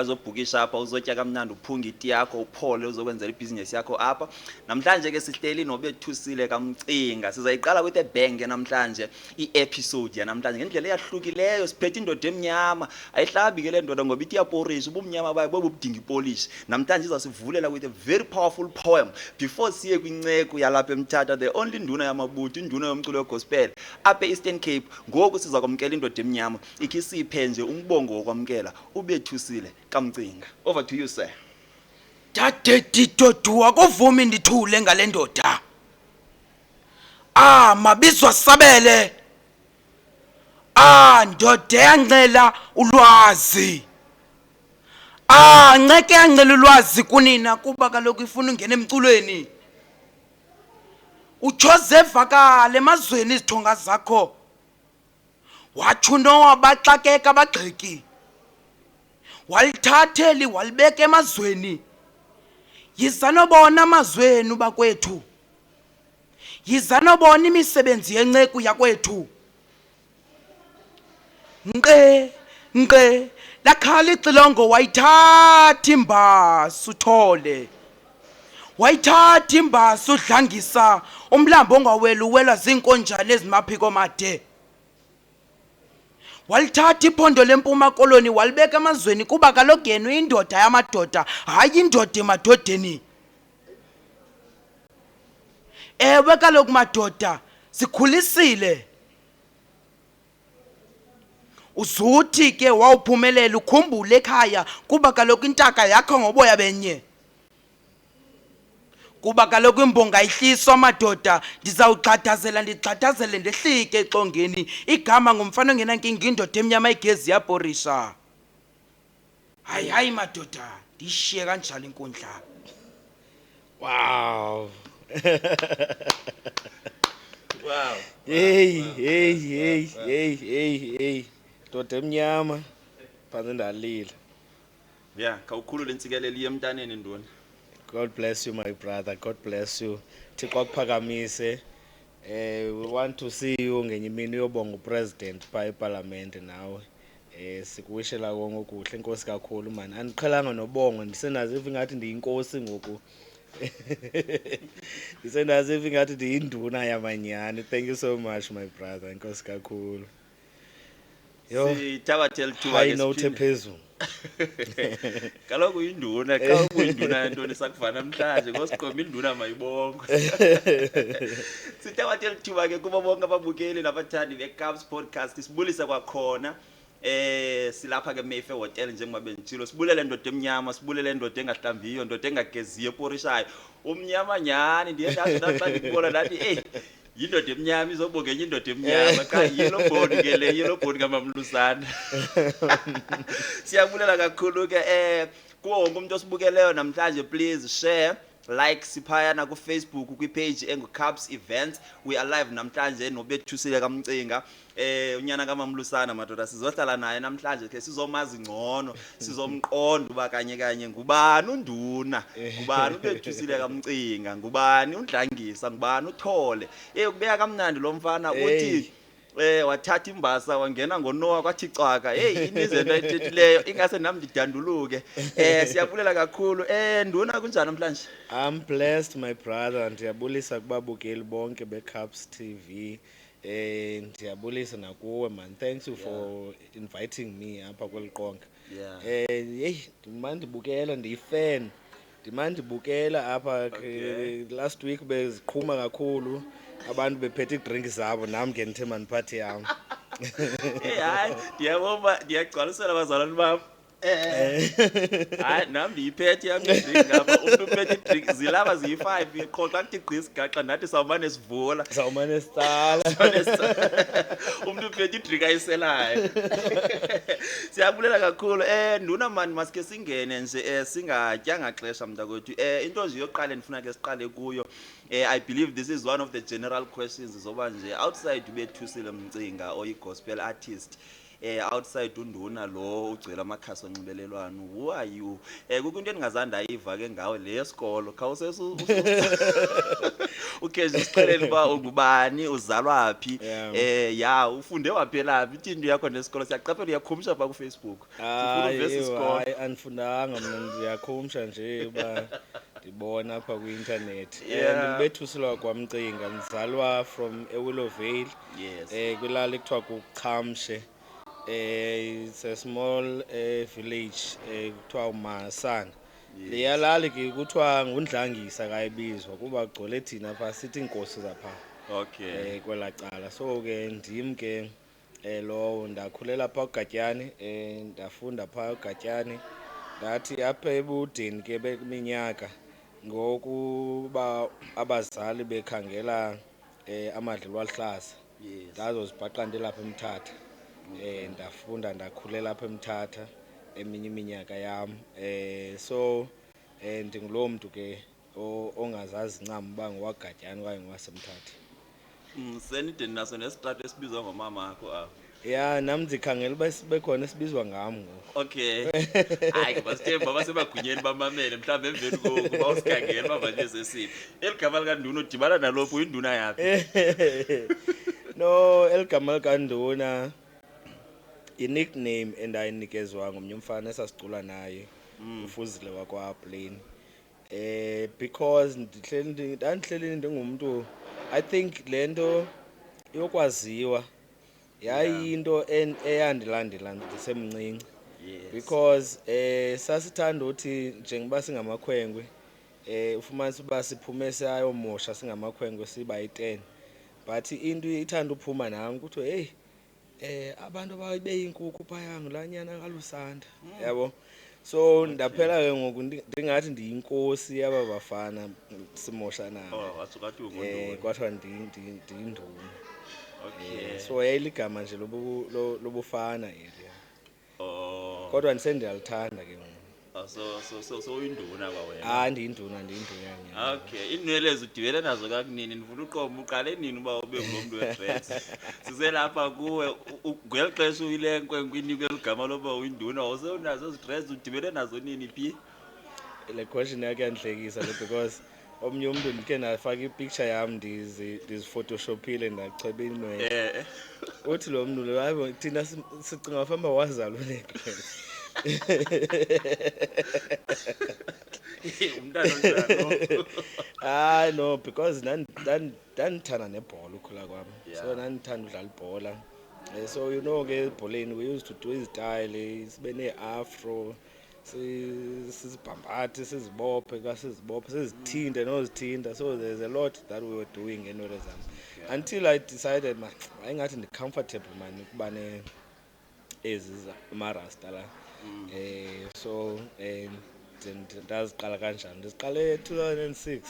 azobhukisha apha uzotya kamnandi uphunga iti yakho uphole uzokwenzela ibhizinesi yakho apha. Namhlanje ke sihleli noBethusile kaMcinga. Sizayiqala with a bang namhlanje i-episode yanamhlanje ngendlela eyahlukileyo. Siphethe indoda emnyama, ayihlabi ke le ndoda ngoba ithi iyaporisha, ubumnyama bayo bobudinga ipolish. Namhlanje izasivulela with a very powerful poem before siye kwinceko yalapha eMthatha, the only nduna yamabutho, induna yomculo wegospel apha eEastern Cape. Ngoku siza kwamkela indoda emnyama ikhe siphe nje umbongo wokwamkela uBethusile kaMcinga. Over to you, sir. Dade Titodu akuvumi ndithule ngale ndoda. Mabizwa sabele. Ndoda yancela ulwazi. Nceke yancela ulwazi kunina kuba kaloku ifuna ungena emculweni. Ujoseph akale emazweni izithonga zakho. Wathi unowabaxakeka abagxeki. Walithatheli walibeka emazweni. Yiza nobona amazweni bakwethu. Yiza nobona imisebenzi yenceku yakwethu. Nqe lakhala ixilongo wayithatha imbasa uthole. Wayithatha imbasa udlangisa umlambo ongawela uwelwa zinkonjane ezimaphiko made. Walithatha iphondo lempuma koloni walibeka emazweni kuba kaloku yena indoda yamadoda hayi indoda emadodeni. Ewe kaloku madoda sikhulisile. Uzuthi ke wawuphumelela ukhumbule ekhaya kuba kaloku intaka yakho ngoboya benye. Kuba kaloku imbonga ihliswa madoda ndizawugxadazela ndigxadazele ndehlike exongeni. Igama ngumfana ongenankinga indoda emnyama igezi yaporisha. Hayi madoda ndishiye kanjalo inkundla. Wow. Wow. Hey. Ndoda emnyama phansi ndalila. Yeah, khawukhulule intsikelelo yemntaneni nduna. God bless you, my brother. God bless you. Thixo akuphakamise. We want to see you ngenye imini uyobonga upresident pha eParliament nawe. Sikuwishela konke okuhle. Inkosi kakhulu man. Andiqhelanga nobongo, ndisenaziva ingathi ndiyinkosi ngoku. Ndisenaziva ingathi ndiyinduna yamanyani. Thank you so much, my brother. Inkosi kakhulu. Yo, Sithabathela ithuba high ke note siphinde. ephezulu. Kaloku induna xa uyinduna yantoni sakuvana namhlanje ngosiqomba induna mayibongo. Sithabathela ithuba ke kuba bonke ababukeli nabathandi beCabs podcast. Sibulisa kwakhona silapha ke Mayfair Hotel njengoba benditshilo. Sibulele indoda emnyama, sibulele indoda engahlambiyo, indoda engageziyo eporishayo. Umnyama nyani ndiye ndathi naxa ngikubona ndathi yindoda emnyama izobonga enye indoda emnyama cha yellow bone ke le yellow bone kaMamlusana. Siyabulela kakhulu ke kuwo wonke umuntu osibukeleyo namhlanje, please share, like siphayana ku Facebook kwi-page enguCabs Events. We are live namhlanje noBethusile kaMcinga. Unyana kaMamlusana madoda sizohlala naye namhlanje ke sizomazi ngcono, sizomqonda uba kanye ngubani unduna, ngubani uBethusile kaMcinga, ngubani undlangisa, ngubani uthole. Kubeka kamnandi lo mfana uthi wathatha imbasa wangena ngoNoah kwathi cwaka. Inizento ayithethileyo ingase nami ndidanduluke. Siyabulela kakhulu. Nduna kunjani namhlanje? I'm blessed, my brother. Ndiyabulisa kubabukeli bonke beCabs TV. Ndiyabulisa nakuwe man. Thanks you for inviting me apha kweliqonga. Ndimandibukela ndiyifan. Ndimandibukela apha last week beziqhuma kakhulu. Abantu bephethe idrink zabo nami ke ndithe mandiphathe yami. Hayi ndiyabona ndiyagcwalisela abazalwane bami. Hayi nami ndiyiphethe yami idrink ngapha. Umuntu uphethe idrink zilapha ziyi5 iqhoqa kuthi gqisi gaqa nathi sawumane sivula. Sawumane sicala. Umuntu uphethe idrink ayiselayo. Siyabulela kakhulu. Nduna man masike singene nje singatyanga xesha mntakwethu. Into nje yoqala ndifuna ke siqale kuyo. I believe this is one of the general questions zoba nje outside uBethusile Mcinga or gospel artist. outside unduna lo ugcwele amakhasi onxibelelwano, who are you? Kukho into endingazange ndayiva ke ngawe le yesikolo khawusesu ukhe usixelele uba ungubani, uzalwa phi, Yeah. ya ufunde waphela phi, ithi into yakho nesikolo siyaqaphela uyakhumsha pha kufacebook sifuna uvesa isikolo. Hayi andifundanga mna ndiyakhumsha nje uba ndibona apha kwi-intanethi. Yeah. Ndingubethuselwa kwaMcinga, ndizalwa from eWillowvale, Yes. kwilali ekuthiwa kuChamshe. It's a small village kuthiwa uMahasana. Yes. Leya lali ke kuthiwa nguNdlangisa kayibizwa kuba kugcwele thina phaa sithi iinkosi zapha Okay. kwelaa cala. So ke ndim ke lowo ndakhulela phaa kuGatyani, ndafunda phaa kuGatyani. Ndathi apha ebudeni ke beminyaka ngokuba abazali bekhangela amadlelo aluhlaza, Yes. ndazozibhaqa ndilapha eMthatha. Ndafunda ndakhulela apha eMthatha eminye iminyaka yam. So ndinguloo mntu ke ongazazi ncam uba ngowaGatyani okanye ngowaseMthatha. Senide naso nesitrato esibizwa ngomamakho apho. Ya nam ndikhangela uba sibe khona esibizwa ngam ngoku. Okay. Hayi ke basithemba baba sebagunyeni bamamele mhlawumbe emveni kokuba usikhangela uba manje sesiphi. Eli gama likanduna udibana nalopho uyinduna yaphi? No, eligama likanduna i-nickname endayinikezwa ngomnye umfana esasicula naye, uFuzile wakwaPlain. Because ndandihleli ndingumntu, I think le nto yokwaziwa yayinto eyandilandela ndisemncinci. Yes. Because sasithanda uthi njengoba singamakhwenkwe ufumanisa uba siphume sayomosha singamakhwenkwe siba yi-10, but into ithanda uphuma nam kuthiwe hey abantu ababeyinkukhu phaya ngulaa nyana kaLusanda, yabo. So ndaphela ke ngoku ndingathi ndiyinkosi yaba bafana simosha nabo. Oh, wasuka athi ungunduna. Kwathiwa ndiyinduna. Okay. So yayiligama nje lobufana eliya, Oh. kodwa ndisendiyalithanda ke ngoku. So uyinduna kwa wena. Ndiyinduna nyana. Okay, inwele udibele nazo kakunini, ndifuna uqomba uqale nini uba ube ngulo mntu wedreads. Siselapha kuwe ngeli xesha uyile nkwenkwe inikwe eligama loba uyinduna, wawusewunazo ezi dreads udibele nazo nini phi? Le question yakhe yandihlekisa le, because omnye umntu ndikhe ndafaka ipicture yam ndizifotoshophile ndachweba inwele. Uthi lo mntu lo, hayi thina sicinga fanuba wazalwa unedreads. Umntana onjalo. Hayi no, because ndandithanda nebhola ukhula kwam. Yeah. So ndandithanda udlala ibhola. So you know ke ebholeni we used to do izitayile, sibe nee-afro, sizibhambathe, sizibophe sizithinte nozithinta. So there's a lot that we were doing ngenwele zam, until I decided man ayingathi ndi-comfortable man ukuba ezi amarasta la. So ndaziqala kanjani, ndiziqale 2006.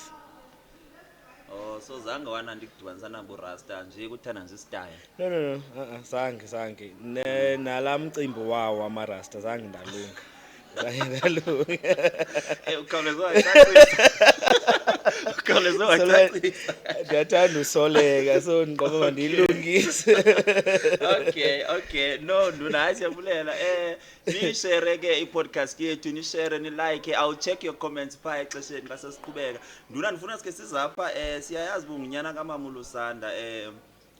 Oh, so zange wana ndikudibanisa nabo rasta nje kuthanda nje style. No, zange nalaa mcimbi wawo amarasta zange ndalunga. Ukhawuleze wacacisa. Ukhawuleze wacacisa. Ndiyathanda usoleka, so ndiqoba mandiyilungise. Okay, no nduna, hayi siyabulela. Nishare ke i-podcast yethu, nishare, ni-like, I'll check your comments phaa exesheni xa sesiqhubeka. Nduna ndifuna sike sizapha, siyayazi bungunyana kaMama uLusanda.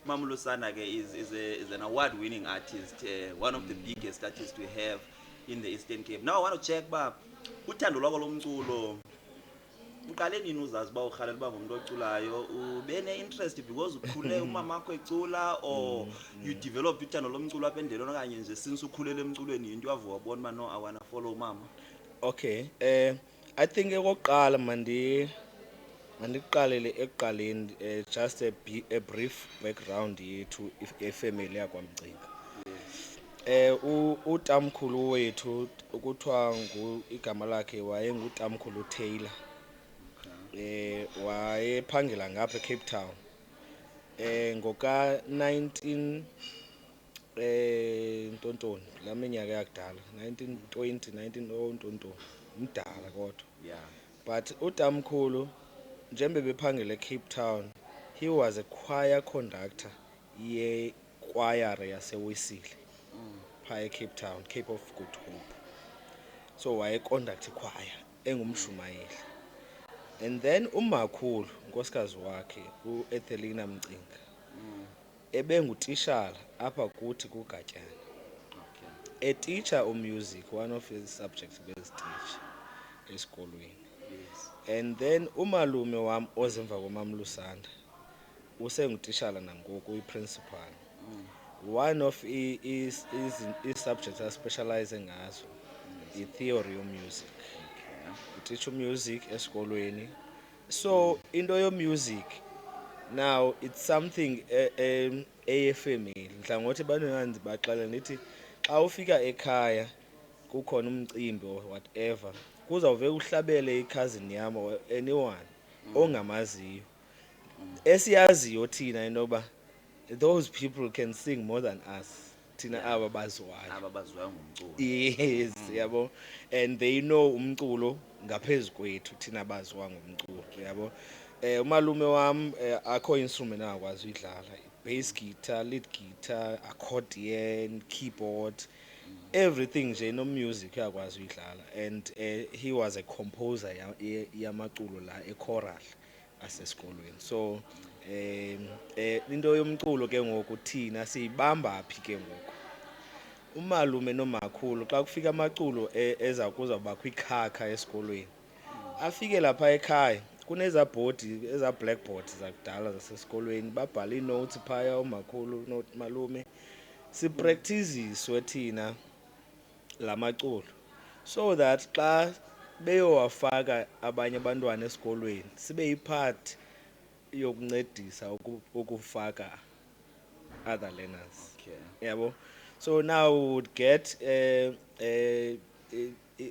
Mama uLusanda ke is an award-winning artist, one of the biggest artists we have in the Eastern Cape. Now I want to check ba uthando lwakho lomculo uqale nini uzazi ba urhalela uba ngumuntu oculayo? Ube ne-interest because ukhule umama wakho ecula, or you developed uthando lomculo apha endelweni okanye nje since ukhulele emculweni yinto wavuka wabona uba no I wanna follow umama? Okay, I think okokuqala mandiqalele ekuqaleni, just a brief background yethu ifamily yakwaMcinga. Utamkhulu wethu ukuthiwa igama lakhe wayengutamkhulu Taylor. Wayephangela ngapha eCape Town. Ngoka 19 ntontoni la minyaka yakudala 1920 ntontoni, mdala kodwa. Yeah. But utamkhulu njengoba bephangela eCape Town, he was a choir conductor ye choir yaseWesile. phaya eCape Town, Cape of Good Hope. So wayeconduct choir engumshumayeli. And then umakhulu unkosikazi wakhe uEthelina Mcinga ebengutishala apha kuthi kuGatyana. Okay. A teacher music, one of his subjects beziteach esikolweni. Yes. And then umalume wam ozemva koMamlusanda usengutishala nangoku uyiprincipal. One of his subjects aspecialize ngazo i-theory music. Teach music esikolweni. So into music now it's something eyefamily. Nhlangothi banenzi baxela nithi xa ufika ekhaya kukhona umcimbi or whatever kuzawuve uhlabele i-cousin yam or anyone ongamaziyo esiyaziyo thina intoba those people can sing more than us thina aba baziwayo. Ababaziwayo ngumculo. Yes, yabo. And they know umculo ngaphezu kwethu thina baziwa ngumculo, yabo. Umalume wam akho instrument akwazi uyidlala, bass guitar, lead guitar, accordion, keyboard, everything nje no music yakwazi uyidlala. And he was a composer yamaculo la echoral asesikolweni. So into yomculo ke ngoku thina siyibamba phi ke ngoku. Umalume nomakhulu xa kufika amaculo eza kuzawubakho ikhakha esikolweni afike lapha ekhaya kuneza bhodi eza blackboards zakudala zasesikolweni babhala ii-notes phaya umakhulu nomalume sipracticiziswe thina la maculo so that xa beyowafaka abanye abantwana esikolweni sibe yipart yokuncedisa ukufaka other learners. Okay. Yabo. So now we would get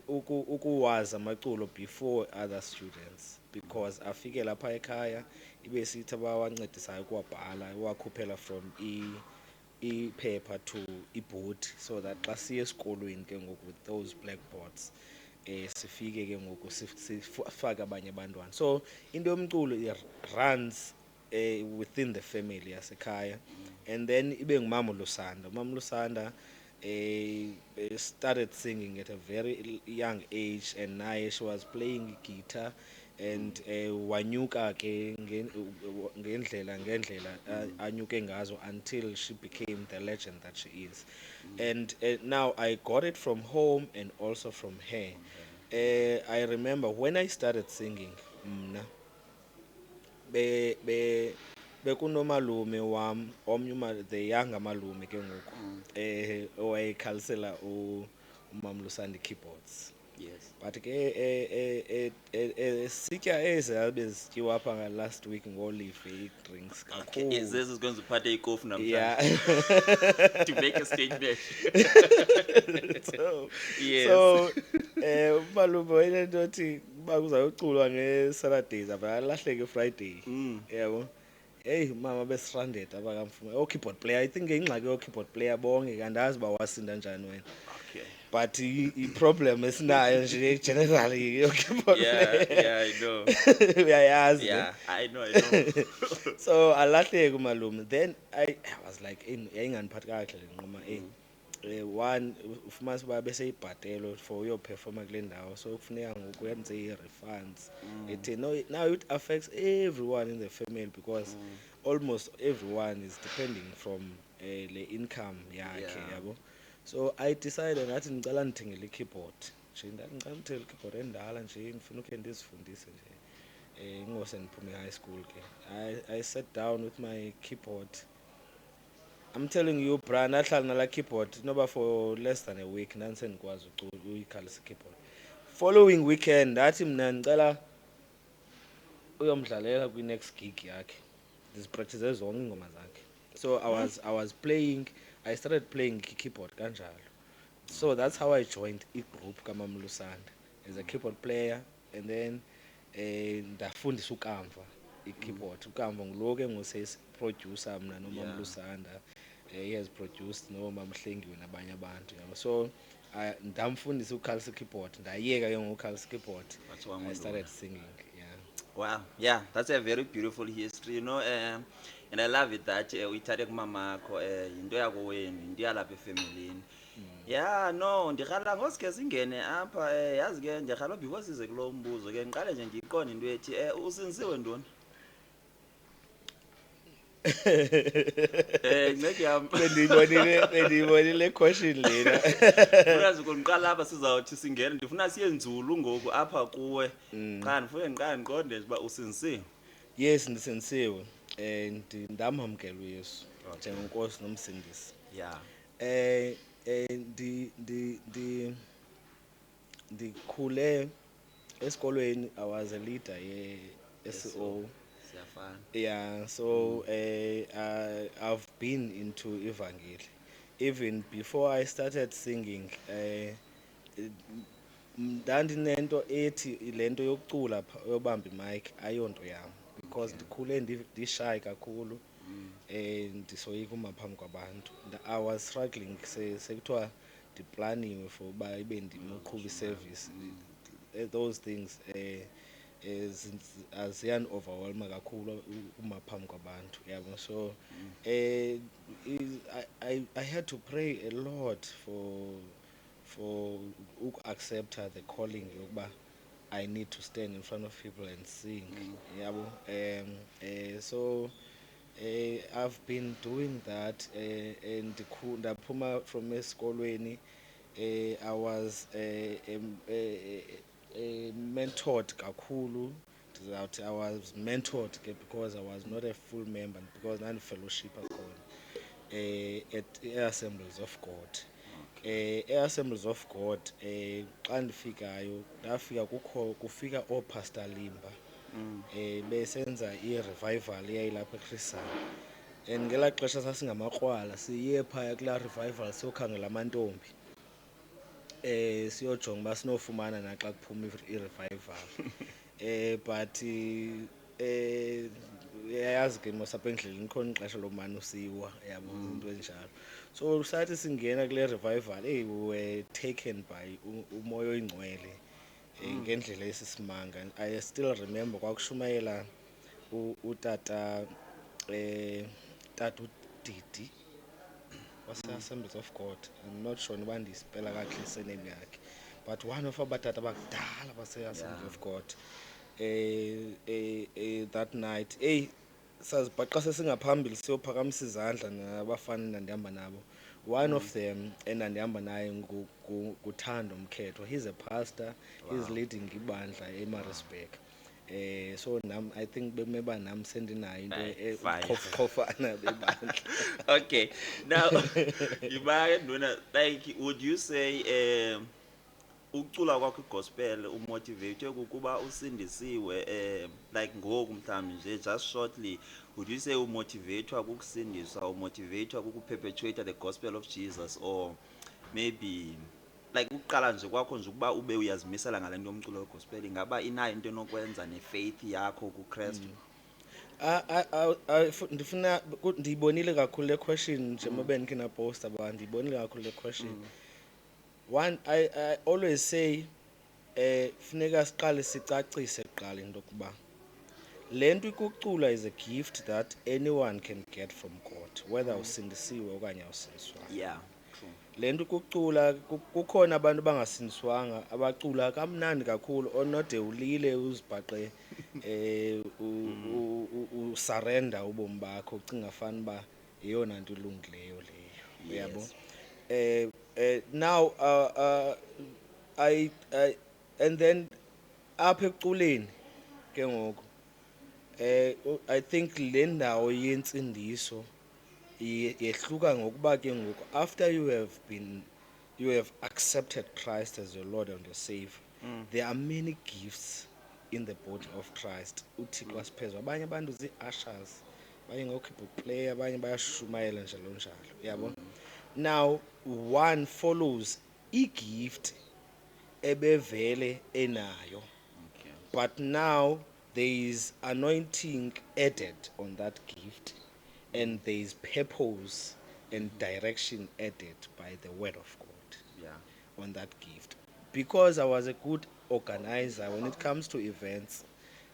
ukuwazi amaculo before other students because afike lapha ekhaya ibe sithi abawancedisayo ukuwabhala uwakhuphela from iphepha to iboard so that xa siye esikolweni ke ngoku with those blackboards sifike ke ngoku sifake abanye abantwana. So into yomculo runs within the family yasekhaya. And then ibe ngumama Lusanda. Umama Lusanda started singing at a very young age and naye she was playing guitar and wanyuka ke ngendlela anyuke ngazo until she became the legend that she is. And now I got it from home and also from her. I remember when I started singing mna bekunomalume wam omnye the younger malume ke ngoku owayekhalisela umama Lusanda keyboards. Yes. But ke sitya ezabe zityiwa apha last week ngolive drinks kakhulu. Is this going to uphathe ikofu namhlanje? Yeah. To make a statement. So, Yes. So umalume wayinento othi uba kuzayoculwa nge-Saturdays apha alahleke Friday. Yabo. Hey mama besistranded abakamfuma. Keyboard player I think ingxaki yo-keyboard player bonke kandazi uba wasinda njani wena. Okay. But i-problem esinayo nje generally yo-keyboard player. Yeah, I know. Uyayazi. Yeah, I know. So alahleke umalume. Then I was like yayingandiphathi kakuhle le nqoma one ufumanise uba beseyibhatelo for uyoperforma kule ndawo so kufuneka ngoku yenze ii-refunds. Now it affects everyone in the family because almost everyone is depending from the income yakhe, yabo. So I decided ngathi ngicela ndithengele i-keyboard nje ndicela ndithengele i-keyboard endala nje ngifuna ukhe ndizifundise nje ingose ndiphume high school ke. I sat down with my keyboard. I'm telling you bra nahlala nala keyboard noba for less than a week ndandisendikwazi uyikhalisa keyboard. Following weekend ndathi mna ndicela uyomdlalela kwi-next gig yakhe ndizipractice zonke iingoma zakhe. So I was playing, I started playing keyboard kanjalo. So that's how I joined i-group kaMama Lusanda as a keyboard player. And then ndafundisa ukamva i-keyboard. Ukamva ngulo ke ngusesi-producer mna noMama Lusanda. He has produced noMama Mhlengiwe nabanye abantu, yabo. So ndamfundisa ukukhalisa keyboard ndayeka ke ngokukhalisa keyboard. I started singing. Wow, yeah, that's a very beautiful history, you know, and I love it that uyithathe kumama akho into yakho wenu into yalapha efamilini ya no ndirhala ngoske singene apha yazi ke ndirhala before size kulo mbuzo ke ngiqale nje ndiyiqonde into ethi usinisiwe ntoni nceke yam bendiyibonile question lena. uyazi kundiqala apha sizawuthi singene ndifuna siye nzulu ngoku apha kuwe qha ndifune ndiqale ndiqonde nje uba usinisiwe Yes, ndisensiwe. Ndamamkela uYesu njengenkosi nomsindisi. ya Ndikhule esikolweni. I was a leader ye-SO. siyafana Yeah, so I've been into evangeli. Even before I started singing, ndandinento ethi lento yokucula yobamba imic ayonto yam because ndikhule ndishy kakhulu ndisoyika uma phambi kwabantu. I was struggling sekuthiwa ndiplaniwe for uba ibe ndimqhubi iservice. Those things aziyani overwhelma kakhulu uma phambi kwabantu yabo. So I had to pray a lot for accepta the calling yokuba I need to stand in front of people and sing yabo. So I've been doing that and ndaphuma from esikolweni. I was mentored kakhulu. Ndizawuthi I was mentored because I was not a full member because nandi-fellowship akhona at Assemblies of God. Assemblies of God xa ndifikayo ndafika kufika ooPastor Limba besenza i-revival eyayilapha eChrisana, and ngelaa xesha sasingamakrwala siye phaya kulaa revival siyokhangela amantombi siyojonga uba sinofumana naxa kuphuma i-revival. But yayazi ke mos apha endleleni khona ixesha lomane usiwa yabo into enjalo. So sathi singena kule revival we were taken by umoya oyingcwele ngendlela esisimanga. I still remember kwakushumayela utata tata uDidi wase-Assemblies of God. I'm not sure uba ndiyispela kakuhle isename yakhe, but one of abatata bakudala base-Assemblies of God. That night sazibhaqa sesingaphambili siyophakamisa izandla nabafana endandihamba nabo. One of them endandihamba naye nguThando Mkhetho. He's a pastor. He's leading ibandla eMaritzburg. So nam I think bemeba nam sendinayo into fine. ekhofana bebandla. okay now yibake ndona like would you say ukucula kwakho igospel umotivate kukuba usindisiwe like ngoku mhlawumbi nje just shortly would you say umotivatwa kukusindiswa umotivatwa kukuperpetuate the gospel of Jesus, or maybe like ukuqala nje kwakho nje ukuba ube uyazimisela ngale nto yomculo wegospel ingaba inayo into enokwenza nefaith yakho kuKristu? Ndifuna ndiyibonile kakhulu le question njengoba bendikhe post abantu ndiyibonile kakhulu le question. One, I always say funeka siqale sicacise kuqala into yokuba le nto ikucula is a gift that anyone can get from God, whether usindisiwe okanye awusindiswanga. Yeah, true. Le nto ukucula kukhona abantu bangasindiswanga abacula kamnandi kakhulu onode ulile uzibhaqe usurrender ubomi bakho ucinga fana uba yeyona nto ilungileyo leyo yabo. Now I and then apha ekuculeni ke ngoku I think le ndawo yentsindiso yehluka ngokuba ke ngoku after you have accepted Christ as your Lord and your Savior, there are many gifts in the body of Christ. uThixo asiphezulu abanye abantu zii-ushers, abanye ngoo-keyboard player, abanye bayashumayela njalo njalo yabo. Now one follows i-gift ebevele enayo, Okay. but now there is anointing added on that gift and there is purpose and direction added by the word of God Yeah. on that gift. Because I was a good organizer when it comes to events,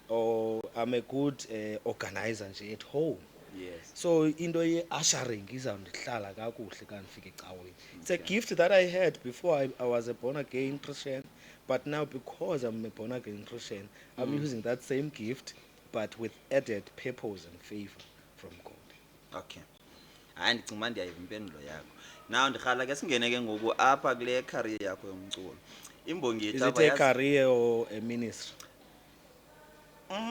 or I'm a good organizer nje at home. Yes. So into ye-ushering izawundihlala kakuhle xa ndifika ecaweni. It's a gift that I had before I was a born again Christian, but now because I'm a born again Christian, I'm using that same gift but with added purpose and favor from God. Okay. Hayi ndicinga uba ndiyayiva impendulo yakho. Now ndirhala ke singene ke ngoku apha kule career yakho yomculo. Imbongi Is yethu it apha a yazi career or a ministry?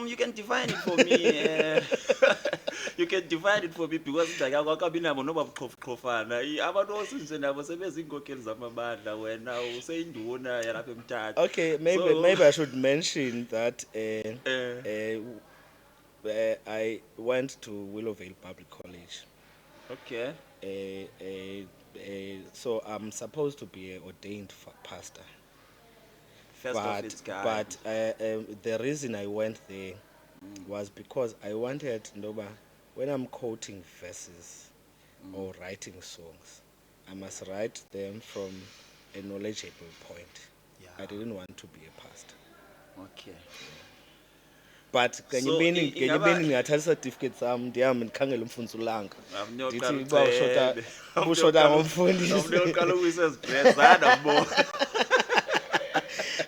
You can define it for me. You can define it for me because ingxaki yakho akabi nabo noba buqhofuqhofana. Abantu osinje nabo sebeziinkokeli zamabandla wena useyinduna yalapha eMthatha. Okay, maybe I should mention that I went to Willowvale Public College. Okay. So I'm supposed to be an ordained pastor. First of its kind. But the reason I went there was because I wanted Ndoba, when I'm quoting verses or writing songs, I must write them from a knowledgeable point. Yeah. I didn't want to be a pastor. Okay. But can So, you ingaba- mean ngingathatha certificate sami ndihambe ndikhangela umfundisi ulanga? Awunoqala Ndithi uba ucebe. ushota ngomfundisi. Awunoqala uyise ezidress zana bo.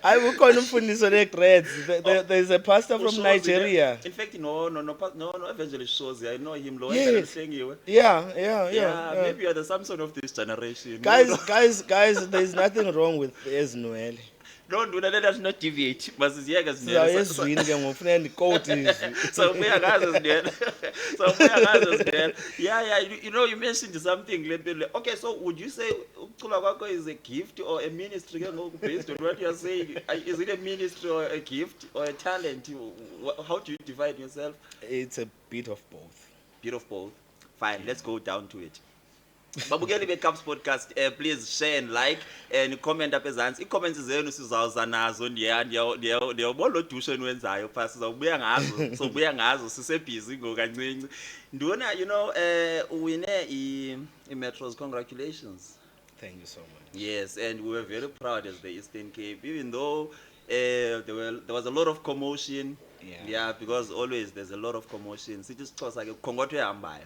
Hayi ukhona umfundisi one-grades. There's a pastor from Ushozi, Nigeria. In fact, no, Evangelist Shozi. I know him. Lo Yes. engalengiwe. Yeah. Yeah, maybe you're the Samson of this generation. Guys, there's nothing wrong with Eznuel. Don't do that. Let us not deviate. Masiziyeke Sizawuyezwini ke ngofuna ndikoti izwi. Sawubuya ngazo Zinele. Sawubuya ngazo Zinele. Yeah. You mentioned something. Okay, so would you say ukucula kwakho is a gift or a ministry? Ke ngoku based on what you're saying, is it a ministry or a gift or a talent? How do you define yourself? It's a bit of both. Bit of both. Fine, let's go down to it. Babukeli beCups podcast, please share and like and comment apha ezantsi. Ii-comments zenu sizawuza nazo ndiyawubona lo dushe enwenzayo phaa sobuya ngazo sisebhizi ngokancinci. Ndibona uwine i-Metros, congratulations. Thank you so much. Yes, and we were very proud as the Eastern Cape, even though there was a lot of commotion. Yeah, because always there's a lot of commotion. Sithi isiXhosa ke kukhongothwe ehambayo.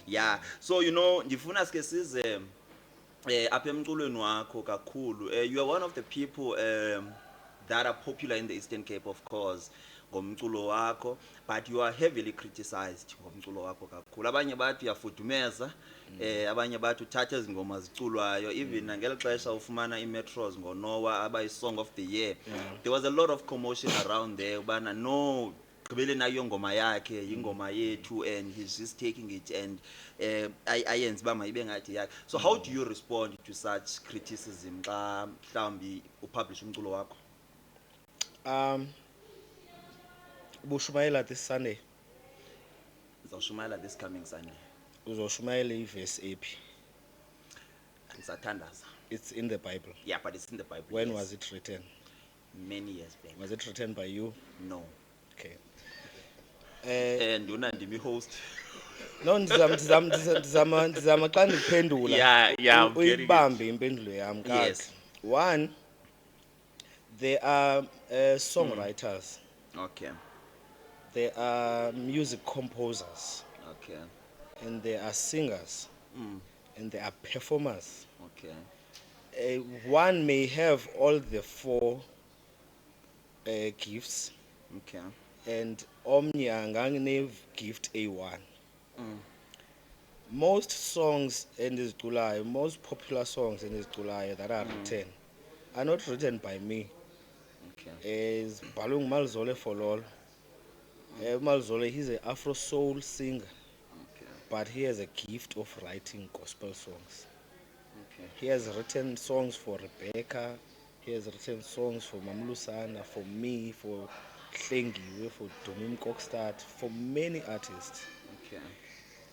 Yeah, so ndifuna sike size apha emculweni wakho kakhulu. You are one of the people that are popular in the Eastern Cape, of course, ngomculo wakho, but you are heavily criticized ngomculo wakho kakhulu. Abanye bathi uyafudumeza, abanye bathi uthatha izingoma ziculwayo, even ngelo xesha ufumana iMetros ngoNoah aba Song of the Year. There was a lot of commotion around there ubana no gqibele nayo ngoma yakhe ingoma yethu and he's just taking it and ayenze uba mayibe ngathi yakhe. So how do you respond to such criticism xa mhlawumbi upublish umculo wakho? Ubushumayela this Sunday. Uzawushumayela this coming Sunday. Uzoshumayela iverse ephi? Ngizathandaza. It's in the Bible. Yeah, but it's in the Bible. When yes. was it written? Many years back. Was it written by you? No. Okay. Nduna ndimi host. No, ndizama xa ndiphendula. Yeah, I'm getting it. Uyibambe impendulo yami kahle. Yes. One, there are songwriters. Okay. There are music composers. Okay. And there are singers. And there are performers. Okay. One may have all the four gifts. Okay. And omnye angane-gift A1. Most songs endiziculayo, most popular songs endiziculayo that are written are not written by me. Okay. Zibhalwe nguMalizole Fololo. Malizole, he's an Afro soul singer, Okay. but he has a gift of writing gospel songs. Okay. He has written songs for Rebecca. He has written songs for Mamlusana, for me, for Hlengiwe, for Domim Kokstad, for many artists.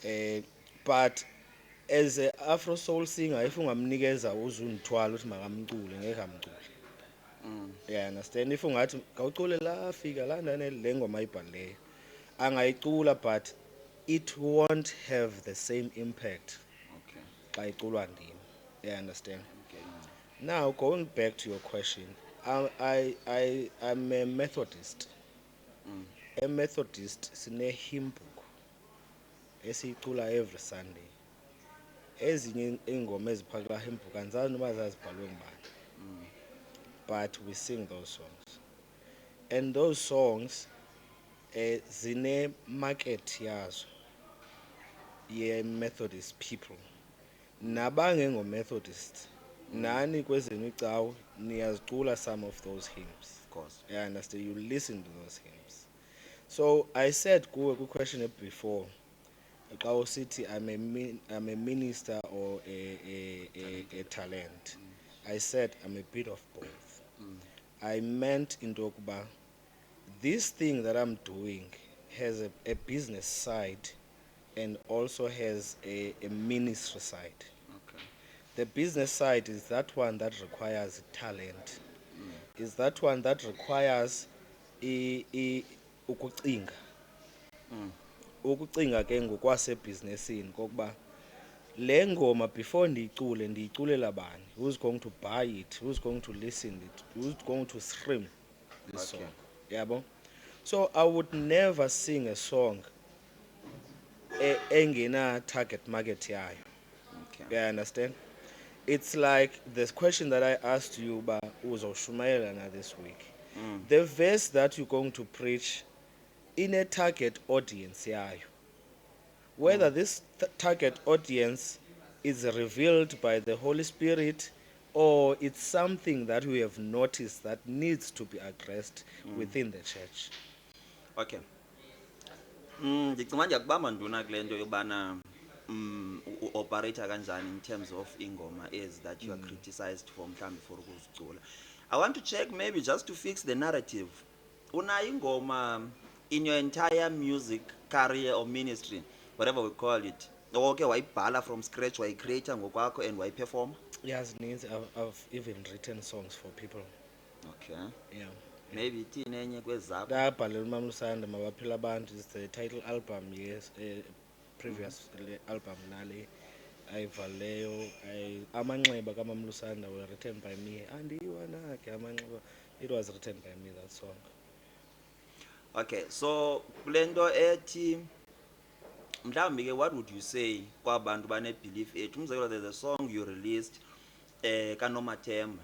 Okay. But as an Afro soul singer, if ungamnikeza uzundithwala uthi makamcule ngeke amcule. Yeah, understand? If ungathi ngawucule la fika la ndane le ngoma ayibhaleyo angayicula, but it won't have the same impact Okay. xa iculwa ndim. Yeah, understand? Okay. Now going back to your question, I'm a Methodist. A Methodist sine hymn book. esiyicula every Sunday. Ezinye ingoma eziphakla impukani zazi noma zazibhalwe ngubani, but we sing those songs. And those songs zine market yazo ye Methodist people. Nabangengo Methodist, nani kwezenu icawu niyazicula some of those hymns. Of course. Yeah, understand. You listen to those hymns. So I said kuwe ku question before. Xa usithi I'm a minister or a talent. I said I'm a bit of both. I meant into yokuba this thing that I'm doing has a business side and also has a ministry side. Okay. The business side is that one that requires talent. Is that one that requires ukucinga. Ukucinga ke ngokwasebhizinesini kokuba le ngoma before ndiyiculela bani, who's going to buy it, who's going to listen it, who's going to stream this Okay. song. Yabo? So I would never sing a song engena target market yayo. Okay. Yeah, understand? It's like the question that I asked you ba uzoshumayela na this week. The verse that you're going to preach in a target audience yayo. Whether this target audience is revealed by the Holy Spirit or it's something that we have noticed that needs to be addressed within the church. Okay. Ndicima ndiyakubamba nduna kule nto yobana uoperator kanjani in terms of ingoma is that you are criticized for mhlambi for ukuzicula. I want to check maybe just to fix the narrative. Una ingoma in your entire music career or ministry, whatever we call it. Okay, wayibhala from scratch, wayicreate ngokwakho and wayiperform? Yes, means I've even written songs for people. Okay. Yeah. Maybe ithini enye kwezakho? Ndabhalela uMama Lusanda mabaphila abantu is the title album, yes, previous album nale ayivaleyo amanxeba kaMama Lusanda were written by me. Andiwanake amanxeba, it was written by me, that song. Okay, so kule nto ethi mhlawumbi ke what would you say kwabantu bane-belief ethu? Umzekelo, there's a song you released kaNomathemba.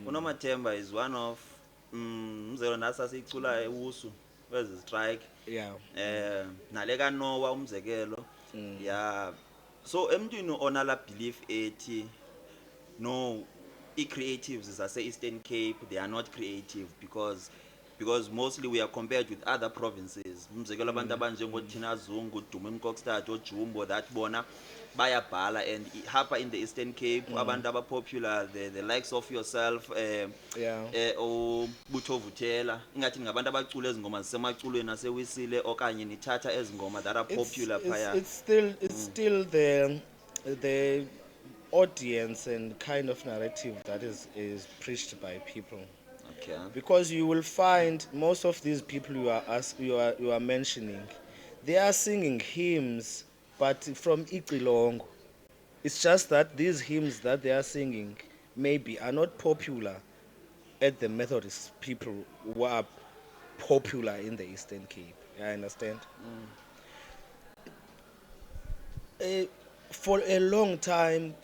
uNomathemba is one of umzekelo nathi sasiyicula ewusu wezi strike. Yeah. Nale kaNoah umzekelo. Yeah. So emntwini onala belief ethi no, i-creatives zase-Eastern Cape, they are not creative because mostly we are compared with other provinces. Umzekelo abantu abanjengoThina Zungu, Duma Mkokstad, oJumbo, that bona bayabhala, and hapa in the Eastern Cape abantu abapopular, the likes of yourself, Butho Vuthela, ingathi ngabantu abacula ezingoma zisemaculweni nasewisile okanye nithatha ezingoma that are popular phaya. It's still the audience and kind of narrative that is preached by people. Okay. Because you will find most of these people you are mentioning, they are singing hymns, but from Ixilongo. It's just that these hymns that they are singing maybe are not popular at the Methodist people who are popular in the Eastern Cape. I understand. For a long time,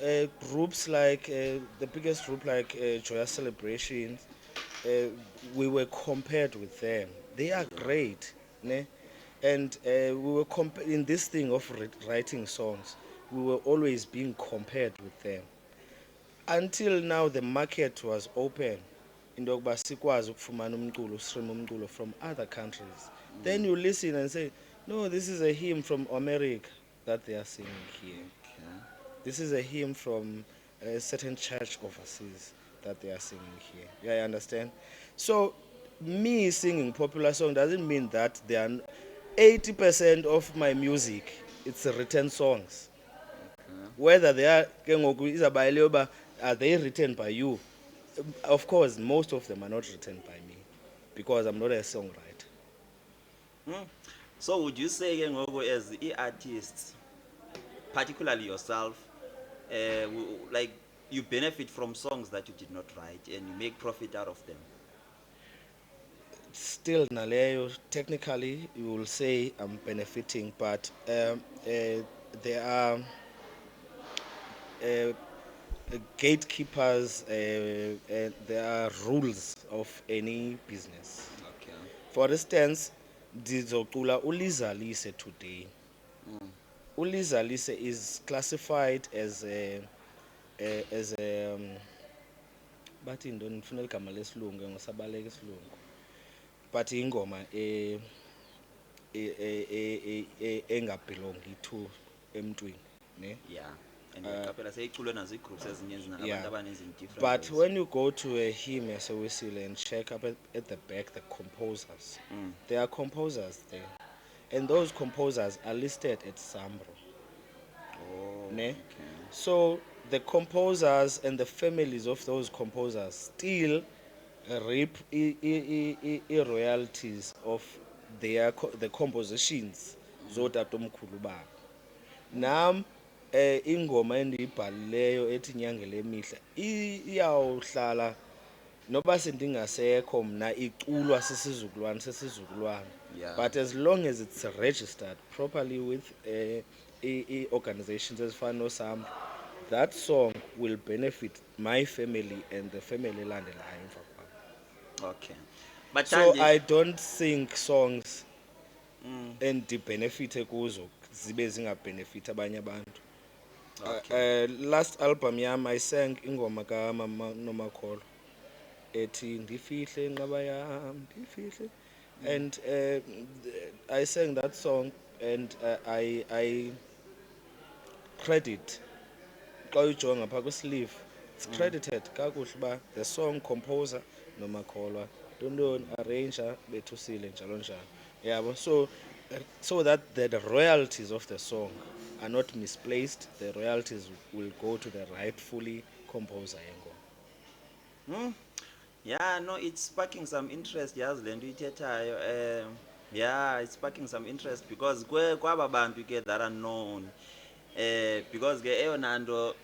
groups like the biggest group like Joyous Celebrations, we were compared with them. They are great, ne? And we were in this thing of writing songs. We were always being compared with them. Until now, the market was open. Into yokuba sikwazi ukufumana umculo, stream umculo from other countries. Then you listen and say, no, this is a hymn from America that they are singing here. Okay. This is a hymn from a certain church overseas that they are singing here. Yeah, I understand. So me singing popular song doesn't mean that they are 80% of my music, it's written songs. Whether they are are they written by you? Of course, most of them are not written by me because I'm not a songwriter. So would you say ke ngoku as artists, particularly yourself, like you benefit from songs that you did not write and you make profit out of them? still naleyo technically you will say I'm benefiting, but there are uh, gatekeepers, there are rules of any business. Okay. For instance, ndizocula uLizalise today. uLizalise is classified as a bathi ntoni, ndifuna igama lesilungu ngisabaleka isilungu, but ingoma engabelongi to emntwini, ne? Yeah. And uyaqaphela seyiculwe nazi-groups ezinye ezinabantu Yeah. abaninzi in different But ways. when you go to a hymn as a whistle and check up at the back, the composers, there are composers there, and those composers are listed at Sambro. Oh, Ne? okay. So the composers and the families of those composers still reap royalties of the compositions zotatomkhulu babo. Nam ingoma endiyibhalileyo ethi Nyangele Mihla iyawuhlala noba sendingasekho mna iculwa sisizukulwana. Yeah. But as long as it's registered properly with organizations ezifana noSAM, that song will benefit my family and the family elandelayo emva kwam. Okay. But So Thandi, I don't sing songs endibenefite kuzo zibe zingabenefit abanye abantu. okay. Last album yam I sang ingoma kaMama Nomakholo ethi ndifihle inqaba yam ndifihle, and I sang that song, and I credit xa uyijonga phaa kwisleeve, it's credited kakuhle uba the song composer Nomakholwa, Tontoni arranger Bethusile njalo njalo, yabo. So that the royalties of the song are not misplaced, the royalties will go to the rightfully composer yengoma. Yeah, no, it's sparking some interest, yazi le nto uyithethayo. Yeah, it's sparking some interest because kwaba bantu ke that are known, because ke eyona nto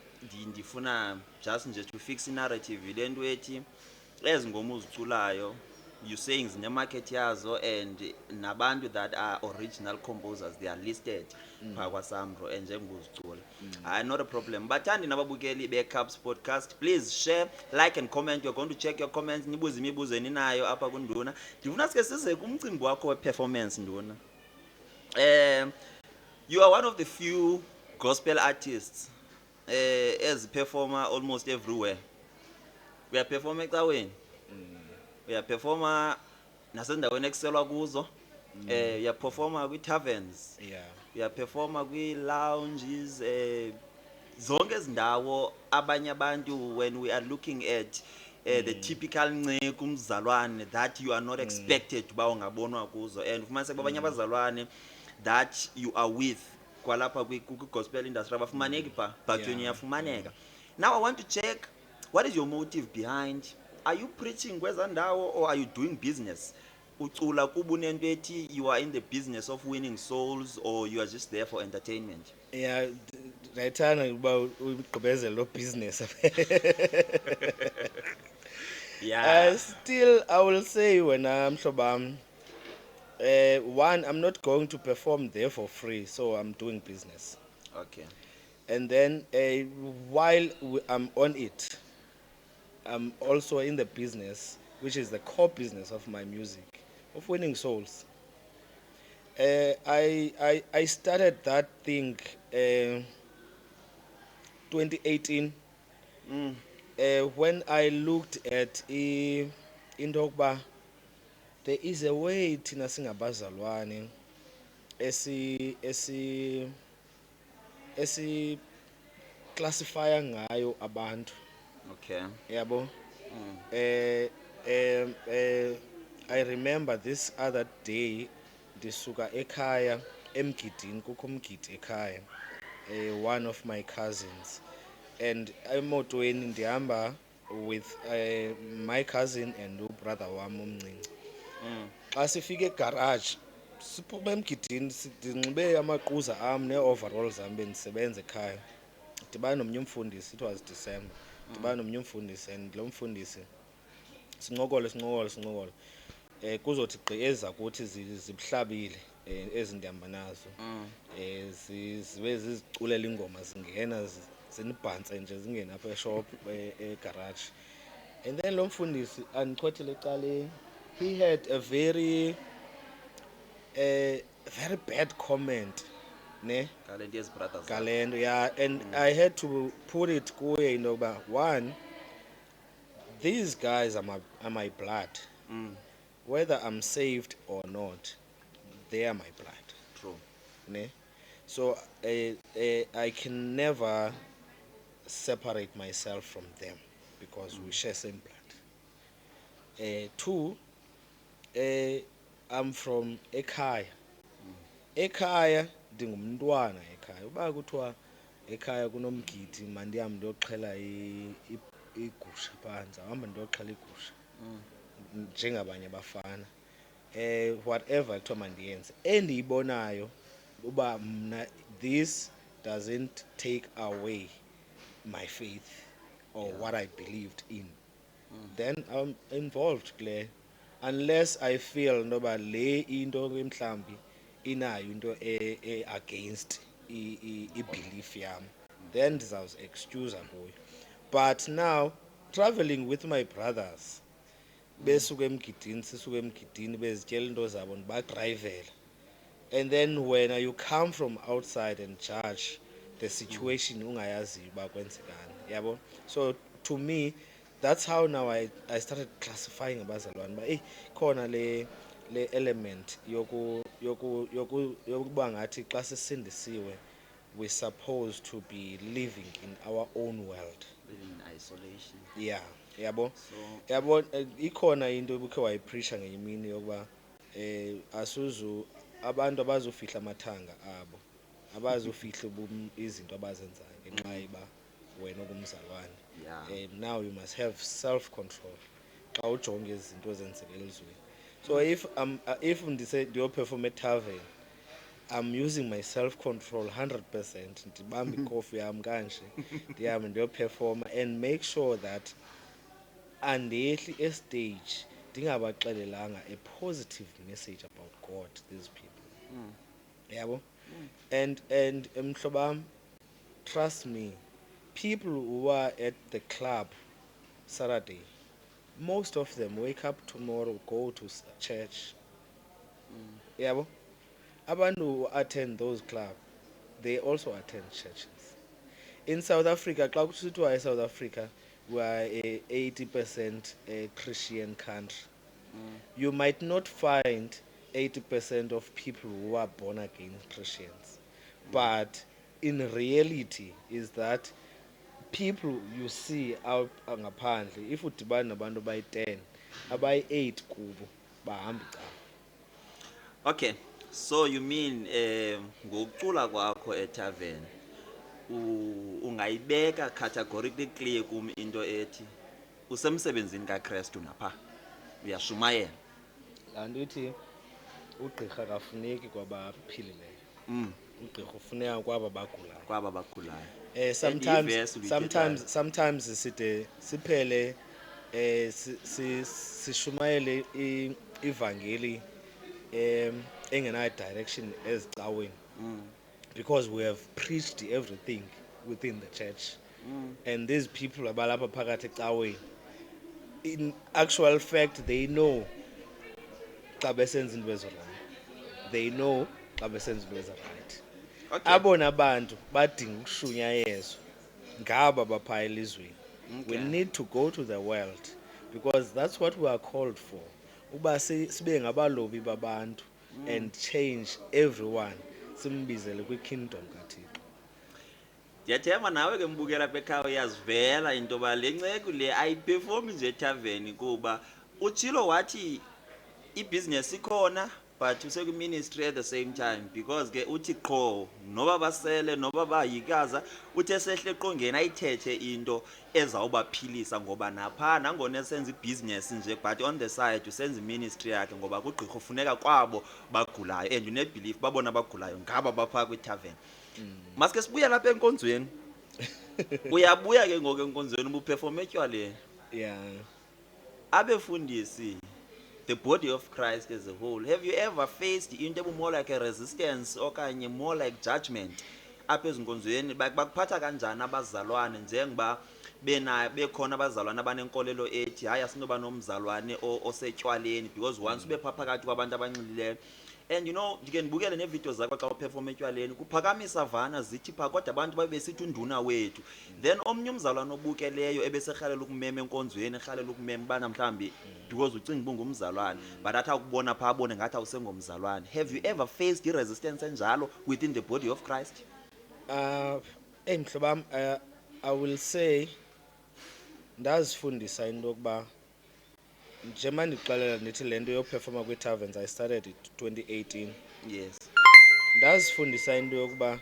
ndifuna just nje to fix i-narrative yile nto ethi ezi ngoma uziculayo you saying zine-market yazo, and nabantu that are original composers they are listed phaa kwaSAMRO and njengozicula. Hayi, not a problem. Bathandi nababukeli beCups podcast, please share, like and comment. You're going to check your comments, nibuze imibuzo eninayo apha kuNduna. Ndifuna sike size kumcimbi wakho we-performance, Nduna. You are one of the few gospel artists eziperforma almost everywhere. Uyaperforma ecaweni, uyaperforma nasendaweni ekuselwa kuzo, uyaperforma kwi-taverns, Yeah. uyaperforma kwi-lounges, zonke ezindawo abanye abantu when we are looking at the typical nciko umzalwane that you are not expected uba ungabonwa kuzo, and ufumaniseka abanye abazalwane that you are with kwalapha kwi-gospel industry abafumaneki phaa, but Yeah. when uyafumaneka. Now I want to check, what is your motive behind? Are you preaching kweza ndawo, or are you doing business? Ucula kuba unento ethi you are in the business of winning souls, or you are just there for entertainment? Yeah, ndiyayithanda uba uyigqibezele lo business. Yeah. Still I will say wena mhlobam, one, I'm not going to perform there for free, so I'm doing business. Okay. And then while I'm on it, I'm also in the business, which is the core business of my music, of winning souls. I started that thing 2018 when I looked at into yokuba there is a way thina singabazalwane esi classifya ngayo abantu, Okay. yabo. I remember this other day ndisuka ekhaya emgidini, kukho umgidi ekhaya, one of my cousins, and emotweni ndihamba with my cousin and ubrother wam omncinci. Xa sifika egarage siphuma emgidini ndinxibe amaquza am nee-overalls zam bendisebenza ekhaya, ndibana nomnye umfundisi, it was December, ndibana nomnye umfundisi, and lo mfundisi sincokole. kuzothi gqi eza kuthi zibuhlabile ezi ndihamba nazo zibe ziziculela ingoma zingena zinibhantse nje zingena apha eshop egarage. And then lo mfundisi andichothele ecaleni, he had a very bad comment ne ngale nto yezi brothers ngale nto, yeah. And I had to put it kuye into yokuba, one, these guys are my blood. Whether I'm saved or not, they are my blood. true Ne? So I can never separate myself from them because we share same blood. Two, I'm from ekhaya. Ekhaya ndingumntwana ekhaya. Uba kuthiwa ekhaya kunomgidi mandihambe ndiyoxhela igusha phansi, ahamba ndiyoxhela igusha njengabanye abafana. Whatever kuthiwa mandiyenze endiyibonayo uba mna, this doesn't take away my faith or what I believed in, then I'm involved kule, unless I feel noba le into mhlambi inayo into against i-belief yam, then ndizawuzi excuse kuyo. But now traveling with my brothers, besuka emgidini sisuka emgidini bezityela into zabo ndibadrayivela, and then when you come from outside and judge the situation ungayaziyo uba kwenzekani, yabo. So to me, that's how now I started classifying abazalwane uba eyi khona le element yokuba ngathi xa sisindisiwe we're supposed to be living in our own world. living in isolation. Yeah, yabo. So Yabo, ikhona into ubukhe wayipreacha ngenye imini yokuba asuzu abantu abazofihla amathanga abo, abazofihla izinto abazenzayo ngenxa yoba wena ungumzalwane. yeah, Now you must have self control xa ujonge izinto ezenzeka elizweni. So if ndiyoperform etavern, I'm using my self control 100%, ndibamba ikofi yam kanje ndihambe ndiyoperforma and make sure that andehli estage ndingabaxelelanga a positive message about God, these people. Yabo. And mhlobam, trust me, people who are at the club Saturday, most of them wake up tomorrow, go to church. Yabo. Abantu who attend those clubs, they also attend churches. In South Africa, xa kusithiwa South Africa, we are a 80% a Christian country. You might not find 80% of people who are born again Christians, but in reality is that people you see out ngaphandle, if udibana nabantu abayi-10 abayi-8 kubo bahamba icala. okay, so you mean ngokucula kwakho etavern ungayibeka categorically clear kum into ethi usemsebenzini kaKrestu napha uyashumayela. Laa nto ithi ugqirha kafuneki kwabaphilileyo, ugqirha ufuneka kwaba bagulayo. kwaba bagulayo. Sometimes side siphele sishumayele ivangeli engenayo direction ezicaweni, because we have preached everything within the church, and these people abalapha phakathi ecaweni, in actual fact they know xa besenza into ezirong, they know xa besenza into eziright. Okay. Abona bantu badinga ukushunyayezwa ngaba bapha elizweni. We Okay. need to go to the world because that's what we are called for, uba sibe ngabalobi babantu and change everyone, simbizele kwi-kingdom kaThixo. Ndiyathemba nawe ke mbukela apha ekhaya uyazivela into yoba le nceku le ayiperformi nje etaveni, kuba utshilo wathi ibhizinesi ikhona but usekwi-ministry at the same time, because ke uthi qho noba basele noba bayikaza uthi esehle eqongeni ayithethe into ezawubaphilisa, ngoba napha nangona esenza ibhizinesi nje but on the side usenza iministry yakhe, ngoba kugqirha ufuneka kwabo bagulayo and unebelief babona bagulayo ngaba bapha kwitavern. Maske sibuya lapha enkonzweni. Uyabuya ke ngoku enkonzweni ubuperform etywaleni. Yeah. Abefundisi the body of Christ as a whole, have you ever faced into more like a resistance okanye more like judgment apha ezinkonzweni? Bakuphatha kanjani abazalwane njengoba bekhona abazalwane abanenkolelo ethi hayi asinoba nomzalwane osetywaleni, because once ube phakathi kwabantu abanxilileyo, and you know ndike ndibukele neevidiyo zakho xa uphefoma etywaleni kuphakamisa vana zithi phaa kodwa abantu babe besithi unduna wethu. Then omnye umzalwane obukeleyo ebeserhalela ukumema enkonzweni, erhalela ukumema ubana mhlawumbi because ucinga uba ungumzalwane but athi akubona phaa abone ngathi awusengomzalwane. Have you ever faced i-resistance enjalo within the body of Christ? Mhlobam, I will say ndazifundisa into yokuba njengoba ndixelela ndithi le nto yophefoma kwii-taverns I started it 2018. Yes. Ndazifundisa into yokuba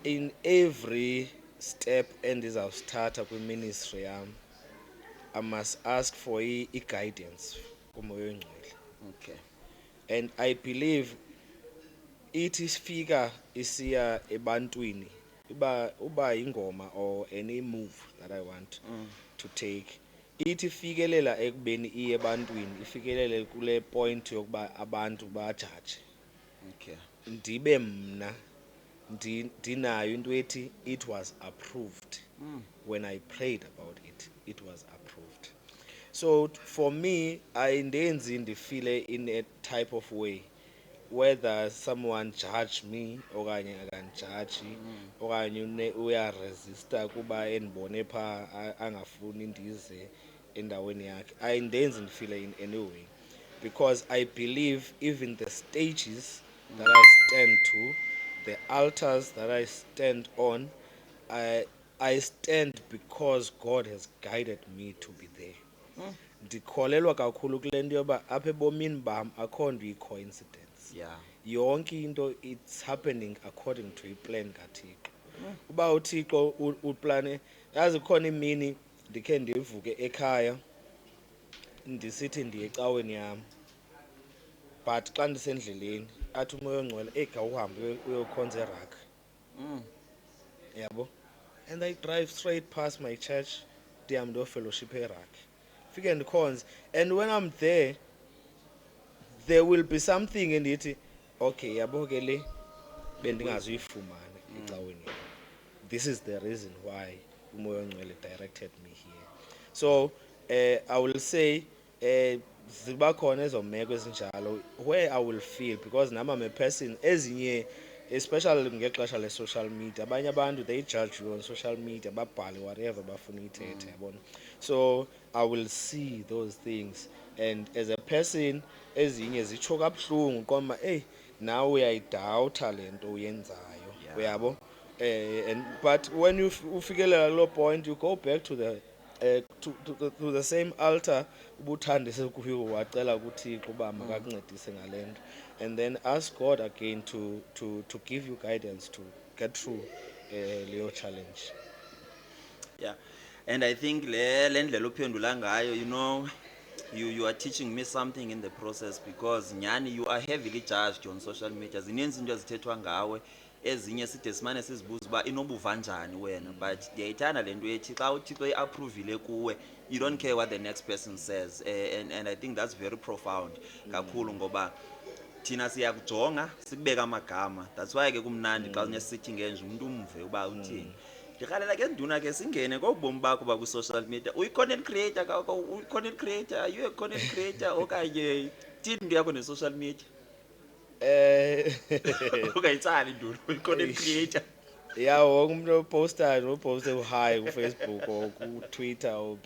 in every step endizawusithatha kwi-ministry yam I must ask for i-guidance kuMoya Oyingcwele. Okay. And I believe ithi sifika isiya ebantwini uba ingoma or any move that I want to take, ithi fikelela ekubeni iye ebantwini, ifikelele kule point yokuba abantu bajaje, Okay. ndibe mna ndinayo into ethi it was approved. When I prayed about it, it was approved. So for me, ayindenzi ndifile in a type of way whether someone judge me okanye akandijaji okanye uyaresista kuba endibone phaa angafuni ndize endaweni yakhe. Ayindenzi ndifile in any way, because I believe even the stages that I stand to, the altars that I stand on, I stand because God has guided me to be there. Ndikholelwa kakhulu kule nto yoba apha ebomini bam akho nto iyi-coincidence. Yeah. Yonke into it's happening according to iplan kaThixo. Uba uThixo uplane, yazi khona imini ndikhe ndivuke ekhaya ndisithi ndiye ecaweni yam, but xa ndisendleleni athi uMoya Oyingcwele khawuhambe uyokhonza eRaka. Yabo. And I drive straight past my church ndihambe ndiyofellowship eRaka, fike ndikhonze. And when I'm there will be something endithi okay yabo ke le bendingazuyifumana ecaweni yam. This is the reason why uMoya Oyingcwele directed me here. So I will say ziba khona ezo meko ezinjalo where I will feel, because nam I'm a person ezinye, especially ngexesha le-social media, abanye abantu they judge you on social media, babhale whatever bafuna uyithetha, yabona. So I will see those things, and as a person ezinye zitsho kabuhlungu qoma nawe uyayidawutha le nto uyenzayo, uyabo. But when you ufikelela lo point, you go back to the to the same altar ubuthandise kuyo, wacela kuThixo uba makakuncedise ngale nto, and then ask God again to give you guidance to get through leyo challenge. Yeah. And I think le ndlela uphendula ngayo, you know, you are teaching me something in the process, because nyani you are heavily judged on social media. Zininzi into ezithethwa ngawe, ezinye side simane sizibuza uba inobuva njani wena, but ndiyayithanda le nto ethi xa uThixo eapprovile kuwe, you don't care what the next person says. And I think that's very profound kakhulu, ngoba thina siyakujonga sikubeka amagama. That's why ke kumnandi xa unesithi ngenje umuntu umve uba uthini. Ndikhalela ke nduna ke singene kobomi bakho ba ku-social media. Uyi-content creator uyi-content creator, are you a content creator okanye thini into yakho ne-social media? Ungayitsali nduna, uyi-content creator. Yeah, wonke umuntu opostayo uposte hi kuFacebook or kuTwitter or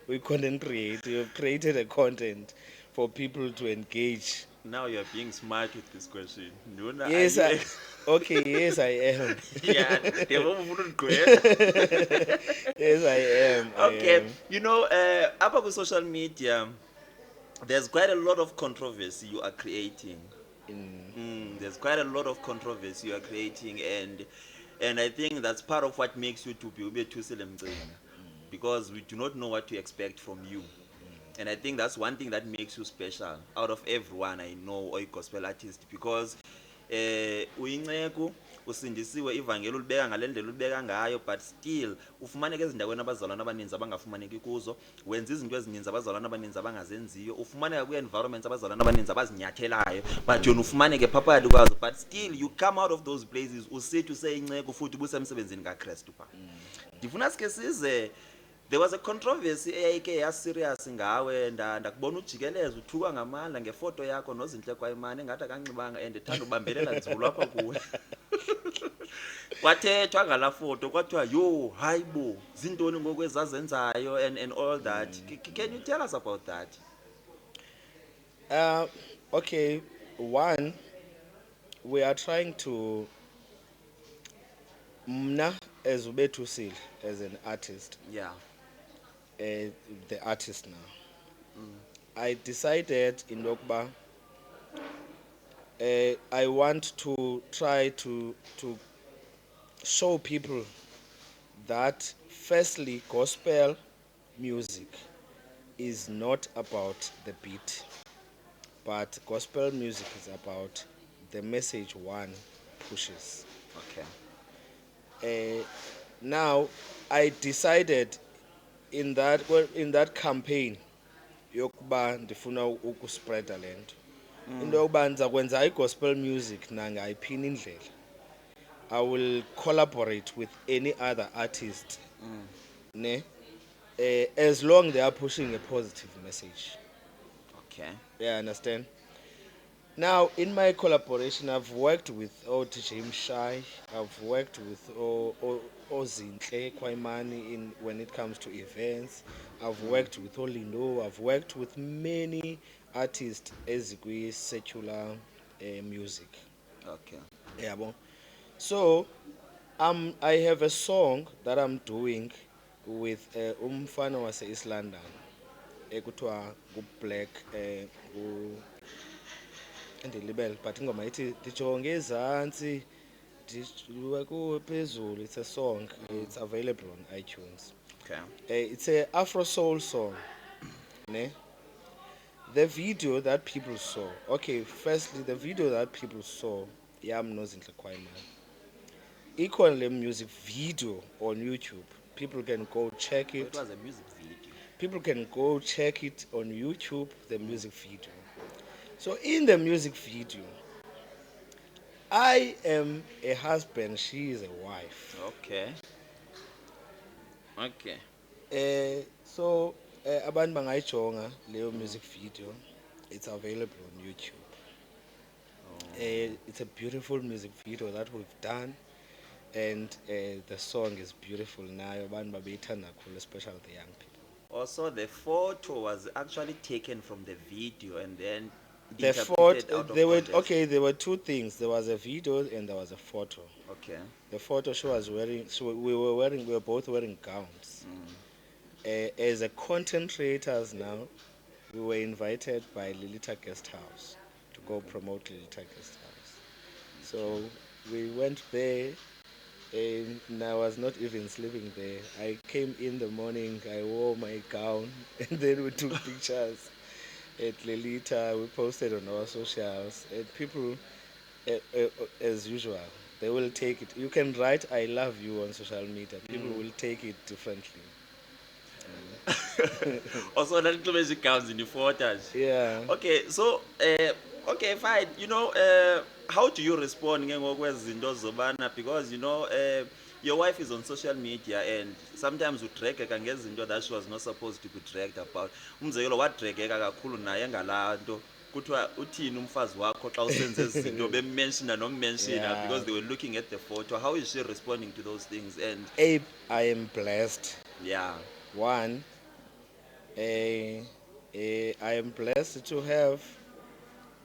uyi-content creator. You've created a content for people to engage. Now you're being smart with this question. Nduna, Yes, are you okay, yes I am. yeah, ndiyabona ufuna undigqwesa. Yes I am. Okay, you know, apha ku-social media, there's quite a lot of controversy you are creating. There's quite a lot of controversy you are creating, and I think that's part of what makes you to be Thusile Mcinga, because we do not know what to expect from you. And I think that's one thing that makes you special out of everyone I know or a gospel artist, because uyinceku usindisiwe ivangeli ulibeka ngale ndlela ulibeka ngayo, but still ufumaneke ezindaweni abazalwana abaninzi abangafumaneki kuzo, wenza izinto ezininzi abazalwana abaninzi abangazenziyo, ufumaneka kwi-environments abazalwana abaninzi abazinyathelayo, but yona ufumaneke phakathi kwazo, but still you come out of those places usithi useyinceko futhi ubusemsebenzini kaKristu pha. Ndifuna sike size, there was a controversy eyayike yaserious ngawe, ndakubona ujikeleza uthukwa ngamandla ngefoto yakho nozinhle kwayimani engathi akanxibanga and ethanda ubambelela nzulu apha kuwe. Kwathethwa ngala foto kwathiwa yo hayibo zintoni ngoku ezazenzayo and all that. Can you tell us about that? Okay, one, we are trying to, mna as Ubethusile, as an artist, Yeah. the artist now, I decided in Okba, I want to try to show people that firstly gospel music is not about the beat, but gospel music is about the message one pushes. Okay. Now I decided in that campaign yokuba ndifuna ukuspreada le nto, into yokuba ndiza kwenza i-gospel music nangayiphini indlela. I will collaborate with any other artist, ne, as long they are pushing a positive message. Okay. Yeah, understand? Now, in my collaboration, I've worked with DJ Mshai, I've worked with Ozinhle Kwaimani when it comes to events, I've worked with Olindo, I've worked with many artists as secular music. Okay. Yeah, bon. So, I have a song that I'm doing with umfana wase East London, ekuthiwa Black, ndilibele but ingoma ithi ndijonge ezantsi ndijuke phezulu. It's a song, it's available on iTunes. Okay. It's a Afro soul song, ne? The video that people saw, okay, firstly the video that people saw yam nozinhle kwayimani ikhona le music video on YouTube. People can go check So it it. was a music video. People can go check it on YouTube, the music video. So in the music video, I am a husband, she is a wife. Okay. Okay. So abantu bangayijonga leyo music video. It's available on YouTube. It's a beautiful music video that we've done, and the song is beautiful now. Abantu babeyithanda kakhulu, especially the young people. Also, the photo was actually taken from the video and then The interpreted photo, out of there were context. okay. There were two things. There was a video and there was a photo. Okay. The photo she was wearing. We were both wearing gowns. As a content creators now, we were invited by Lilita Guest House to go promote Lilita Guest House. So we went there, and I was not even sleeping there. I came in the morning. I wore my gown, and then we took pictures at Lelita. We posted on our socials, and people, as usual, they will take it. You can write "I love you" on social media. People will take it differently. Also, that includes counts in the photos. Yeah. Okay, so okay, fine. How do you respond ngezinto zobana, because your wife is on social media and sometimes you drag ngezinto that she was not supposed to be dragged about. Umzekelo wadrageka kakhulu naye ngalanto. Kuthiwa uthini umfazi wakho xa usenze izinto bemmentiona nommentiona because they were looking at the photo. How is she responding to those things? And Abe, I am blessed. yeah. One, I am blessed to have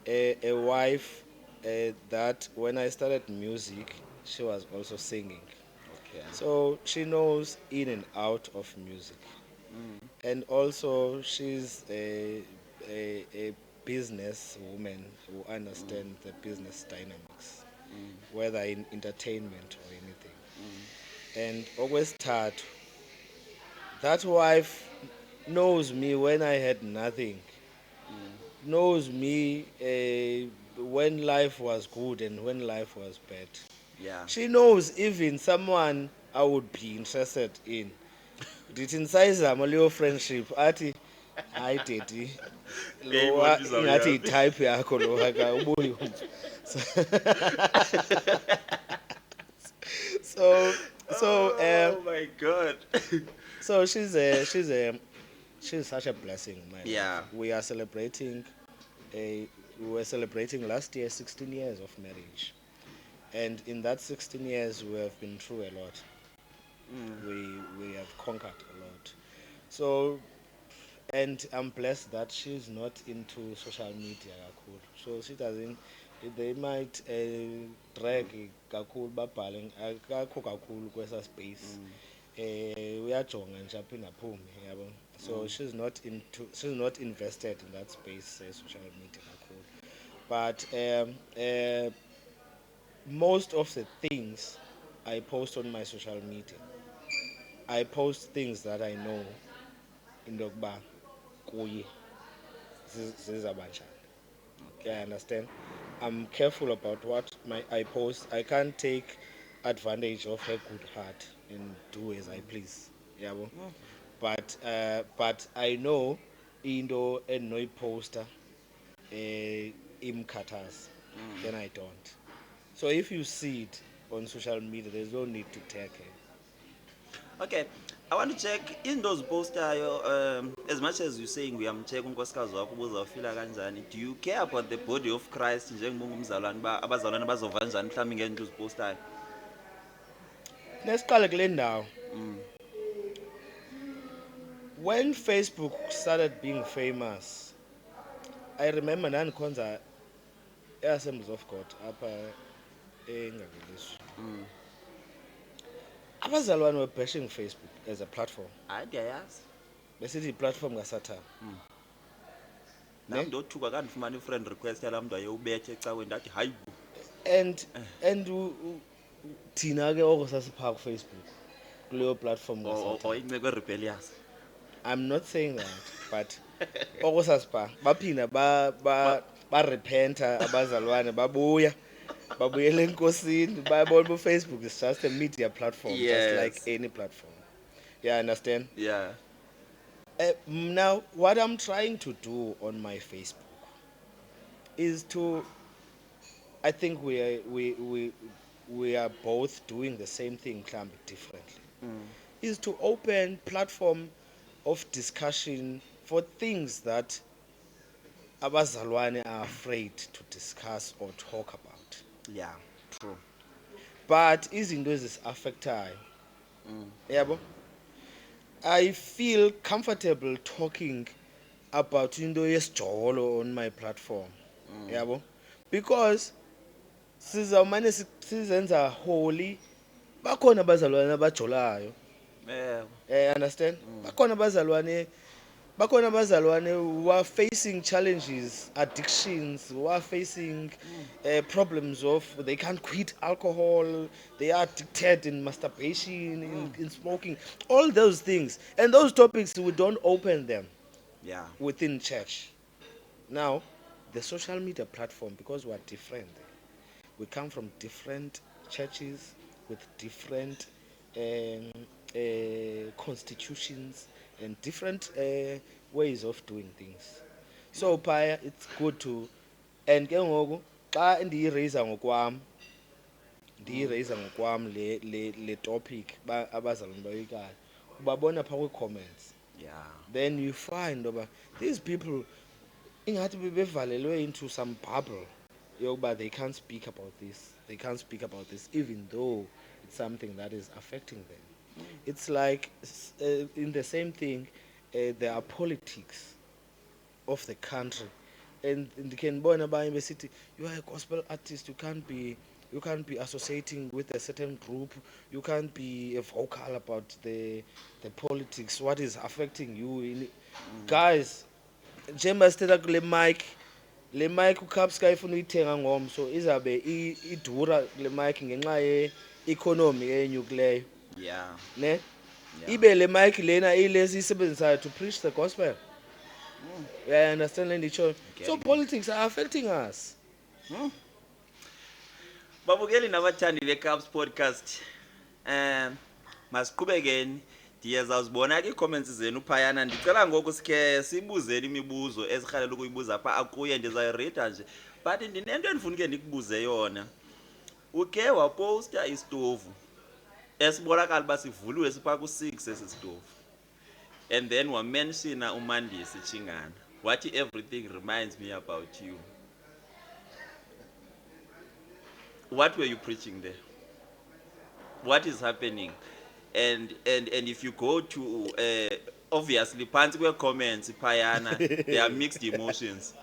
a wife that when I started music, she was also singing. Okay. So she knows in and out of music. And also she's a business woman who understands the business dynamics, whether in entertainment or anything. And always start. That wife knows me when I had nothing, knows me when life was good and when life was bad. Yeah. She knows even someone I would be interested in. Ndithi ndisayizama leyo friendship athi hayi daddy Hey, lo what is ingathi up? yi-type yakho lo aka ubuye so so Oh my God. so she's such a blessing, my Yeah. love. We are celebrating we were celebrating last year 16 years of marriage, and in that 16 years we have been through a lot. We have conquered a lot. So, and I'm blessed that she's not into social media kakhulu. So she doesn't. They might drag kakhulu babhale akakho kakhulu kwesa space. Uyajonga nje aphinda aphume yabo. So she's not invested in that space social media kakhulu. But most of the things I post on my social media, I post things that I know into yokuba kuye zizaba njani. Yeah, I understand. I'm careful about what I post. I can't take advantage of her good heart and do as I please. Yeah, but I know into endinoyiposta imkhathaza, then I don't. So if you see it on social media, there's no need to tag her. Okay, I want to check into ozipostayo, as much as you're saying uyamcheck unkosikazi wakho ubuzawufila kanjani. Do you care about the body of Christ njengoba ungumzalwane abazalwane bazova njani mhlawumbi ngento uzipostayo? Nesiqale kule ndawo. When Facebook started being famous, I remember ndandikhonza e-Assemblies of God apha eNgabelizwe. Abazalwane were bashing Facebook as a platform. Hayi ndiyayazi. Besithi i-platform kaSathane. Nam ndothuka kandifumana i-friend request yalaa mntu ayewubethe ecaweni ndathi hayi bo. And thina ke oko sasiphaa ku-Facebook kuleyo platform Or kaSathane. inceko rebellious. I'm not saying that, but oko sasiphaa baphinda barepenta abazalwane babuyela enkosini babona uba Facebook is just a media platform, just Yes. like any platform. Yeah, understand? Yeah. Now, what I'm trying to do on my Facebook is to, I think we are both doing the same thing, mhlawumbi differently. Is to open platform of discussion for things that abazalwane are afraid to discuss or talk about. Yeah, true. But izinto ezisiaffectayo. Yabo? I feel comfortable talking about into yesijolo on my platform. Yabo? Because sizawumane sizenza holy, bakhona abazalwane abajolayo. Understand? Bakhona abazalwane who are facing challenges, addictions, who are facing problems of they can't quit alcohol, they are addicted in masturbation, in smoking, all those things. And those topics, we don't open them Yeah. within church. Now, the social media platform, because we are different, we come from different churches with different constitutions and different ways of doing things. So phaya it's good to, and ke ngoku xa ndiyiraise ngokwam le topic abazalwane bayikayo ubabona phaa kwi-comments. Yeah. Then you find over these people ingathi bevalelwe into some bubble yokuba they can't speak about this even though it's something that is affecting them. It's like in the same thing, there are politics of the country, and can bona abanye besithi you are a gospel artist, you can't be associating with a certain group, you can't be vocal about the politics, what is affecting you guys. Njengoba sithetha kule mic uCaps ka ifuna uyithenga ngomso izabe idura le mic ngenxa ye-economy enyukileyo. Yeah. Ne? Yeah. Ibe le mic lena ilezi isebenzayo to preach the gospel. Yeah, I understand le nditsho. So politics are affecting us. babukeli nabathandi beCups podcast. Masiqhubekeni. Ndiyazawuzibona ke ii-comments zenu phayana. Ndicela ngoku sikhe sibuzeni imibuzo esirhalela ukuyibuza apha akuye, ndizayirida nje. But ndinento endifuna ke ndikubuze yona. Uke waposta istovu esibonakala uba sivuliwe sipha ku-6 esi stovu, and then wamenshina uMandisi Chingana wathi everything reminds me about you. What were you preaching there? What is happening? And if you go to obviously phansi kwe-comments phayana there are mixed emotions.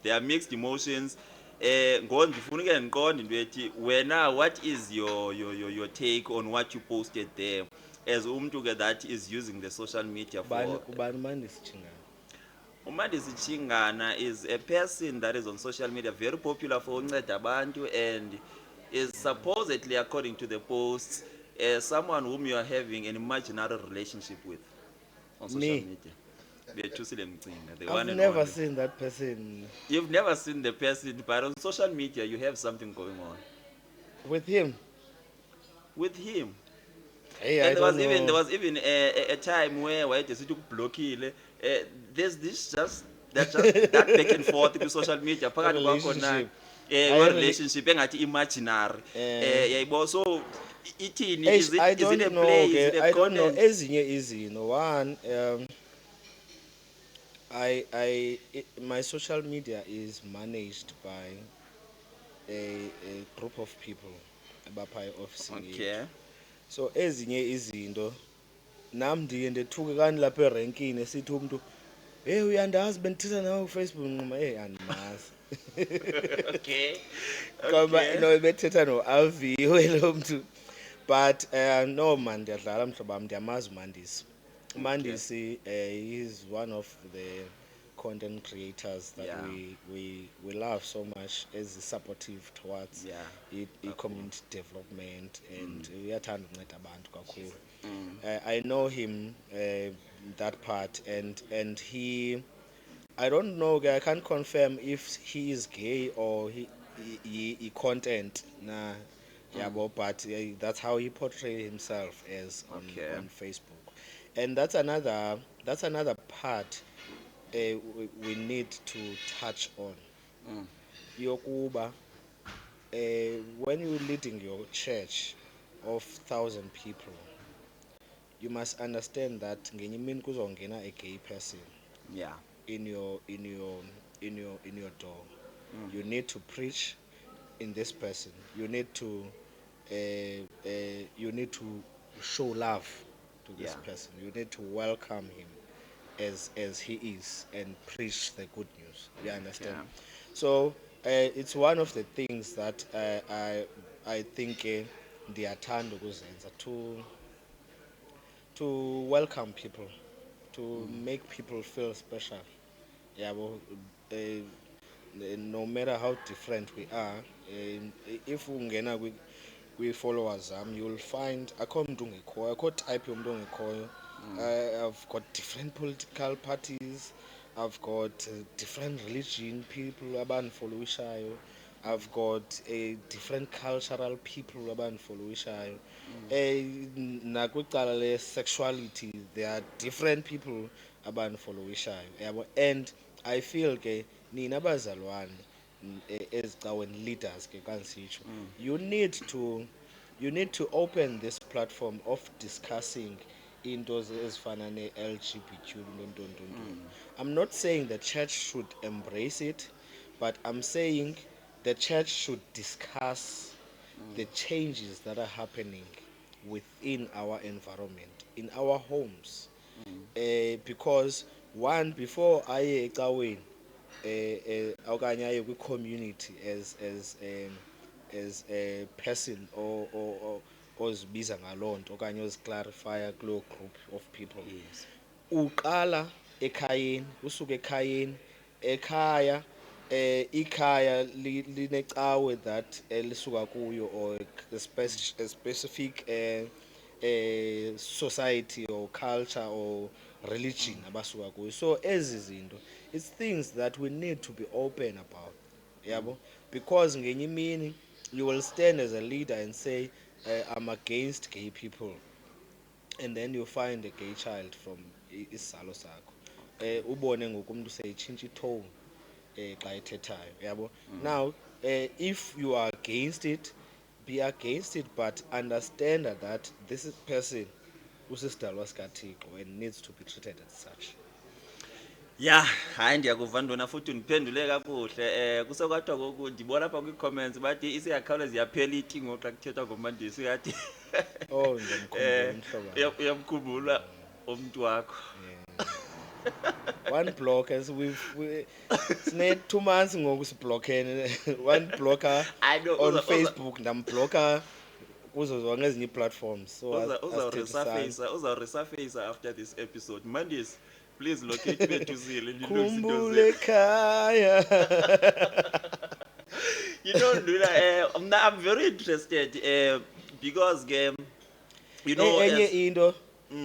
There are mixed emotions. Ngifuna ke ndiqonde into ethi wena, what is your take on what you posted there as umuntu ke that is using the social media for ubani Mandisi Chingana? uMandisi Chingana is a person that is on social media, very popular for unceda abantu, and is supposedly, according to the posts, someone whom you are having an imaginary relationship with on social Me? media. Bethusile Mcinga, the I've one and never only. seen that person. You've never seen the person, but on social media you have something going on With him? with him. Hey, I And don't there know. was even a time where wayedesithi ukublockile. There's this just that back and forth on social media phakathi kwakho na Relationship. I relationship engathi imaginary. Yayibo, so ithini, Eish, is I it a don't know, play, is it a I don't know. content? Ezinye izinto. One, my social media is managed by a group of people abapha office. Okay. So ezinye izinto nam ndiye ndethuke kani lapha erankini esithi umuntu, hey uyandazi bendithetha nawe kuFacebook, nquma hey andimazi. Okay. Ngoba Okay. no bethetha no-Alviwe lo mntu. But no man, ndiyadlala mhlobam, ndiyamazi uMandisi. uMandisi is one of the content creators that Yeah. we love so much, as supportive towards Yeah. community development, and uyathanda unceda abantu kakhulu. Mm. I know him, that part, and he, I don't know, I can't confirm if he is gay or he content nah, yabo, but that's how he portray himself as Okay. on Facebook. And that's another part we need to touch on. Mm. Yokuba when you're leading your church of 1,000 people, you must understand that ngenye imini kuzongena a gay person Yeah. in your door. You need to preach in this person. You need to show love to this Yeah. person. You need to welcome him as he is and preach the good news. You understand? Yeah. So it's one of the things that I think ndiyathanda ukuzenza to welcome people, to make people feel special. Yeah, well, no matter how different we are, if ungena kwi-followers you'll find akho mntu ungekhoyo, akho type yomntu ongekhoyo. I've got different political parties, I've got different religion people abandifollowishayo, I've got different cultural people abandifollowishayo. Nakwicala le-sexuality there are different people abandifollowishayo, yabo. And I feel ke nina bazalwane ezicaweni leaders ke kansitsho, you need to open this platform of discussing into ezifana ne-LGBT. I'm not saying the church should embrace it, but I'm saying the church should discuss the changes that are happening within our environment, in our homes. Because one, before aye ecaweni okanye aye kwi-community as a person or ozibiza ngaloo nto okanye oziclarifya kuloo group of people, Yes. uqala ekhayeni, usuke ekhaya ikhaya linecawe that lisuka kuyo, or a specific society or culture or religion abasuka kuyo. So ezi zinto, it's things that we need to be open about, yabo. Because ngenye imini you will stand as a leader and say, I'm against gay people, and then you find a gay child from isizalo sakho, ubone ngoku umuntu seyitshintsha itone xa ethethayo, yabo. Now, if you are against it, be against it, but understand that person usisidalwa sikaThixo and needs to be treated as such. ya hayi ndiyakuva ntona futhi undiphendule kakuhle kusekwathiwa koku ndibona apha kwii-comments bathi isiyakhawuleza iyaphela iti ngoku xa kuthethwa ngomandisi ngathi Oh, ngiyamkhumbula umhlobo. uyamkhumbula umntu wakho. One block as we sine 2 months ngoku siblockene. One blocker I know, on uza- Facebook, ndamblocker kuzo zonke ezinye platforms. So uzawuresurface after this episode. Mandis, please locate Betuzile. khumbule ekhaya. You don't do that. I'm very interested because you know Enye as- into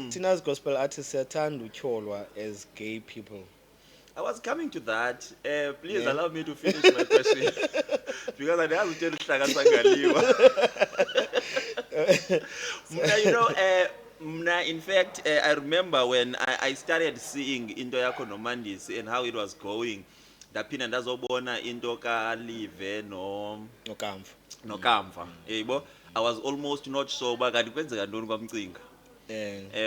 thina as gospel artists siyathanda utyholwa as gay people. I was coming to that. Please Yeah. allow me to finish my question because I have to tell uhlaka sangaliwa. Mna, you know, mna, in fact, I remember when I started seeing into yakho nomandisi and how it was going. Ndaphinda ndazobona into kaLive Nokamva. noKamva. Yebo, I was almost not sure uba kanti kwenzeka ntoni kwaMcinga.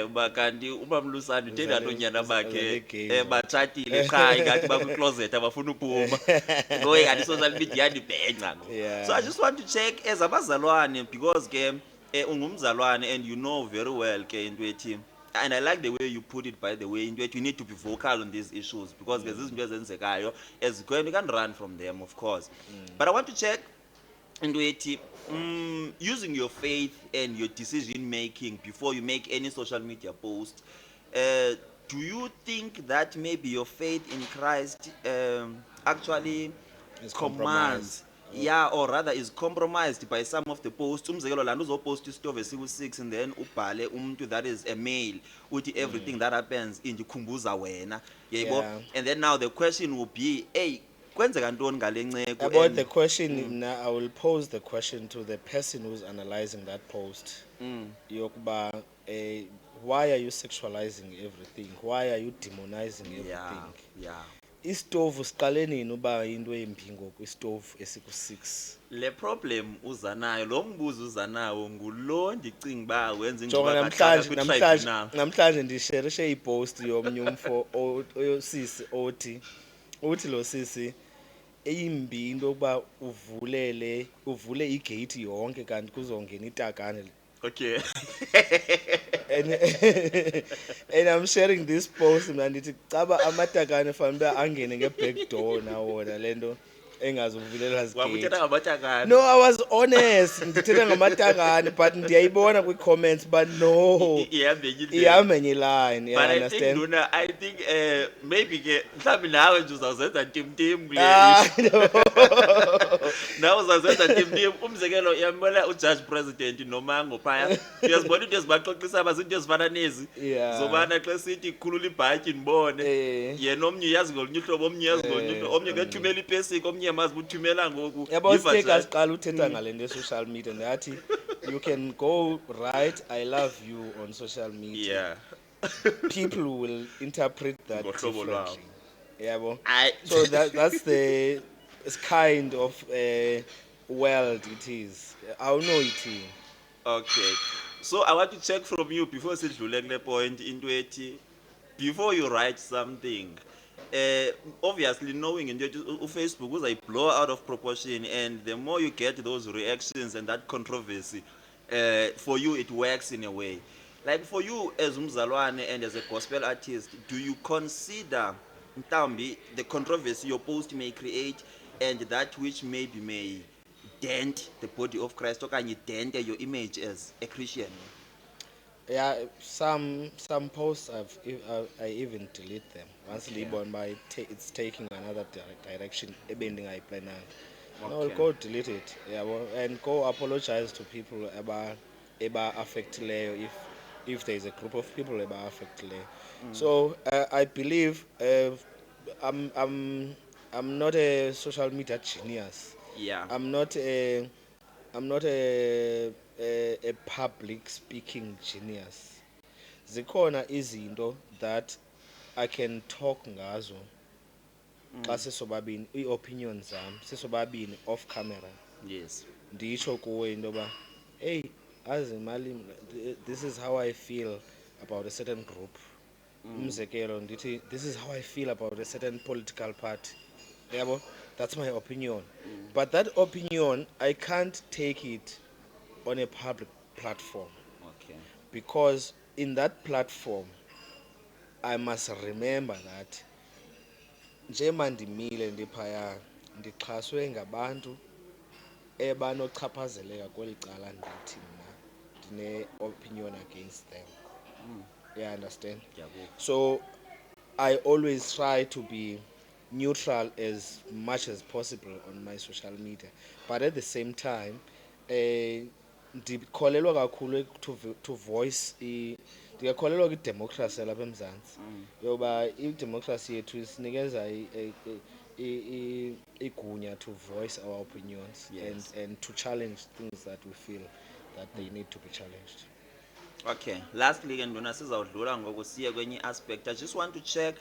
Uba kanti uMamlusane utheni abantonyana bakhe gay. batshatile qha ingathi bakwi-closet abafuna uphuma ngoye kanti i-social media yandibhenca ngoku. Yeah. So I just want to check as abazalwane because ke ungumzalwane and you know very well ke into ethi, and I like the way you put it, by the way, into ethi you need to be vocal on these issues because there's izinto ezenzekayo ezikhoyo, you can't run from them, of course. But I want to check into ethi using your faith and your decision making before you make any social media post, do you think that maybe your faith in Christ actually Is commands, compromised. yeah, or rather is compromised by some of the posts? Umzekelo lana uzopost isitove siku-6 and then ubhale umuntu that is a male uthi everything that happens indikhumbuza wena, yebo. Yeah. And then now the question will be, hey, kwenzeka ntoni ngale nceko? About And- the question, now I will pose the question to the person who's analyzing that post. Yokuba, why are you sexualizing everything? Why are you demonizing everything? yeah. Istove siqale nini uba into embi ngoku istove esiku-6? Le problem uza nayo, lo mbuzo uza nawo ngulo ndicinga uba wenza Jonga ingxubakaxaka namhlanje kwi-tribunal. namhlanje ndisherishe ipost yomnye umfo oyosisi uthi lo sisi eyimbi into yokuba uvule igate yonke kanti kuzongena itakane. Okay. And I'm sharing this post mna ndithi caba amatakane fanele uba angene nge-back door nawona le nto engazuvulela Wakuthetha zigate. ngamatakane. No, I was honest. Ndithetha ngamatakane but ndiyayibona kwi-comments but no. Ihambe enye indlela. Ihamba enye line, But yeah, I think understand? Luna, I think maybe ke mhlawumbi nawe nje uzawuzenza ntimtim kule No. nawe uzazenza ntimtim. Umzekelo uyambona ujudge president noMango phaya, uyazibona into ezibaxoxisa abazinto ezifana nezi Yeah. zobana xa sithi khulula ibhatyi ndibone yena omnye uyazi ngolunye uhlobo, omnye uyazi ngolunye uhlobo, omnye ngethumela ipesika, omnye mazi uthumela ngoku. Yabo Yiva sike njani? asiqala uthetha ngale nto social media ndathi you can go right I love you on social media. Yeah. People will interpret that Ngohlobo lwabo. differently. Yabo. I So that's the kind of world it is. Awuno ithi. Okay. So I want to check from you before sidlule kule point into ethi, before you write something, obviously knowing into ethi uFacebook uzayiblow out of proportion, and the more you get those reactions and that controversy, for you it works in a way. Like for you as umzalwane and as a gospel artist, do you consider mhlawumbi the controversy your post may create and that which maybe may dent the body of Christ okanye dent your image as a Christian? Yeah, some posts I even delete them once libon by it's taking another direction ebending ayiplananga. No, Okay. go delete it. Yeah, and go apologize to people eba affectileyo if there is a group of people eba affectileyo. So I believe I'm not a social media genius. Yeah. I'm not I'm not a public speaking genius. Zikhona izinto that I can talk ngazo xa sisobabini, ii-opinions zam sisobabini off camera, Yes. nditsho kuwe into yoba hey azi mali this is how I feel about a certain group. Umzekelo ndithi this is how I feel about a certain political party, yabo, that's my opinion. But that opinion I can't take it on a public platform, Okay. because in that platform I must remember that njengoba ndimile ndiphaya ndixhaswe ngabantu ebanochaphazeleka kweli cala ndithi mna ndine-opinion against them. You understand? Ndiyakuva. So I always try to be neutral as much as possible on my social media, but at the same time ndikholelwa kakhulu to voice ndiyakholelwa kwidemokhrasi yalapha eMzantsi, yoba idemokhrasi yethu isinikeza igunya to voice our opinions. Yes. And to challenge things that we feel that they need to be challenged. Okay, lastly ke ndona sizawudlula ngoku siye kwenye aspect. I just want to check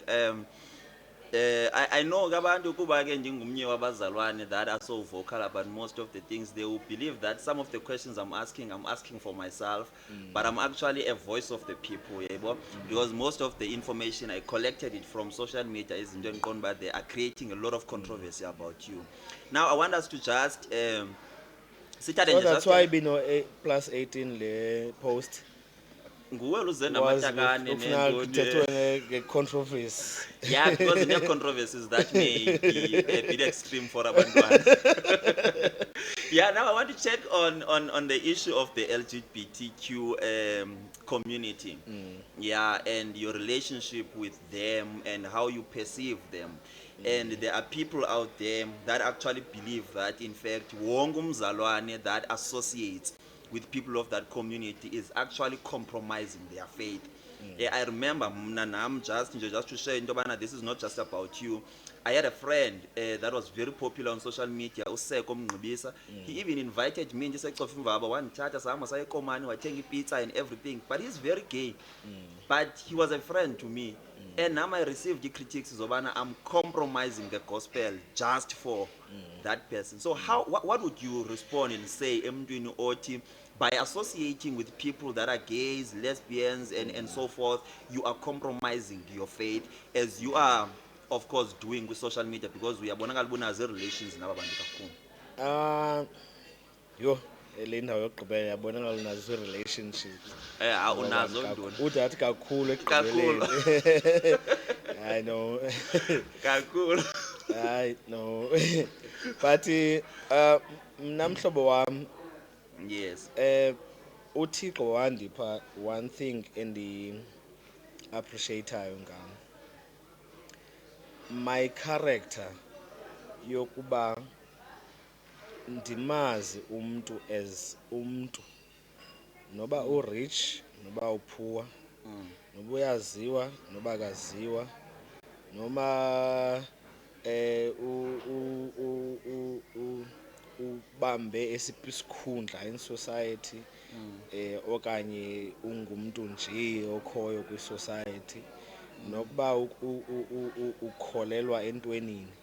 I know abantu kuba ke ndingumnye wabazalwane that are so vocal about most of the things. They will believe that some of the questions I'm asking for myself, but I'm actually a voice of the people, yebo, because most of the information I collected it from social media is in but they are creating a lot of controversy about you. Now I want us to just sithathe So nje that's just why bino plus 18 le post nguwe luze was namatakane ufuna nentoni. kuthethwe nge-controversy. Yeah, because the controversies that may be a bit extreme for Abantwana. Yeah, now I want to check on the issue of the LGBTQ community. Yeah, and your relationship with them and how you perceive them. And there are people out there that actually believe that, in fact, wonke umzalwane that associates with people of that community is actually compromising their faith. Yeah, I remember mna nam just to share into yobana this is not just about you. I had a friend that was very popular on social media, uSeko Mngqibisa. He even invited me ndisecofa imvaba wandithatha sahamba saye eKomani wathenga ipizza and everything, but he's very gay. But he was a friend to me. And now I received the critiques zobana I'm compromising the gospel just for that person. So what would you respond and say emntwini othi by associating with people that are gays, lesbians, and so forth, you are compromising your faith, as you are, of course, doing with social media, because we are unazo relations naba bantu kakhulu. Yho, le ndawo yokugqibela yabonakala unazo relationships. Unazo ntoni? Ude athi kakhulu Kakhulu. ekugqibeleni. I know. Kakhulu. I know. But mna mhlobo wam, Yes. uThixo wandipha one thing endi-appreciatayo ngam. My character yokuba ndimazi umntu as umntu, noba u-rich noba u-poor, noba uyaziwa noba akaziwa, noma ubambe esiphi isikhundla in society, okanye ungumntu nje okhoyo kwi-society, nokuba ukholelwa entwenini,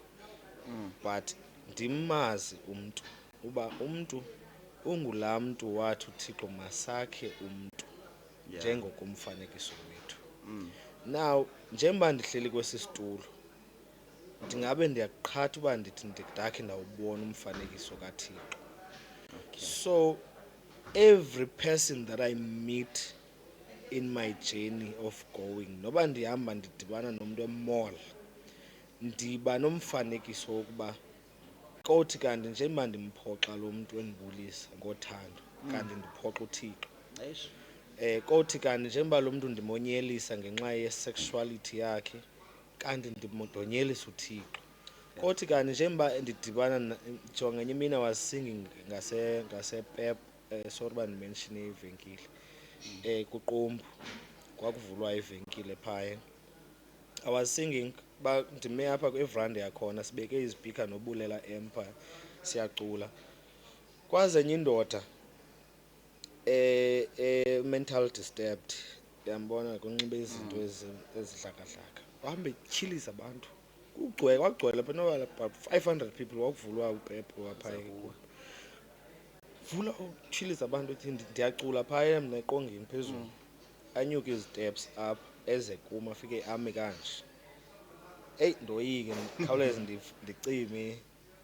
but ndimmazi umntu uba umntu ungulaa mntu wathi uThixo masakhe umntu njengokomfanekiso wethu. Now njengoba ndihleli kwesi situlo ndingabe ndiyaqhatha uba ndithi ndakhe ndawubona umfanekiso kaThixo. So every person that I meet in my journey of going, noba ndihamba ndidibana nomntu emall, ndiba nomfanekiso wokuba kothi kanti njengoba ndimphoxa lo mntu endibulisa ngothando, kanti ndiphoxa uThixo. Eish. Kothi kanti njengoba lo mntu ndimonyelisa ngenxa ye-sexuality yakhe, kanti ndimdonyelisa uThixo. Kothi kanti njengoba ndidibana jonga ngenye imini I was singing ngase-Pep, sorry uba ndimenshine ivenkile, kuQumbu kwakuvulwa ivenkile phaya. I was singing, ba ndime apha kwivranda yakhona sibeke izipika nobulela Empire siyacula. kwazenye indoda mental disturbed, yambona kunxibe izinto ezidlakadlaka, wahambe etyhiliza abantu, kwagcwele apha noba 500 people, wakuvulwa upepo wapha vula utyhiliza abantu, ethi ndiyacula phaya mna eqongeni phezulu, anyuke iziteps apha eze kum afike ame kanje. Eyi ndoyike, ndikhawuleze ndicime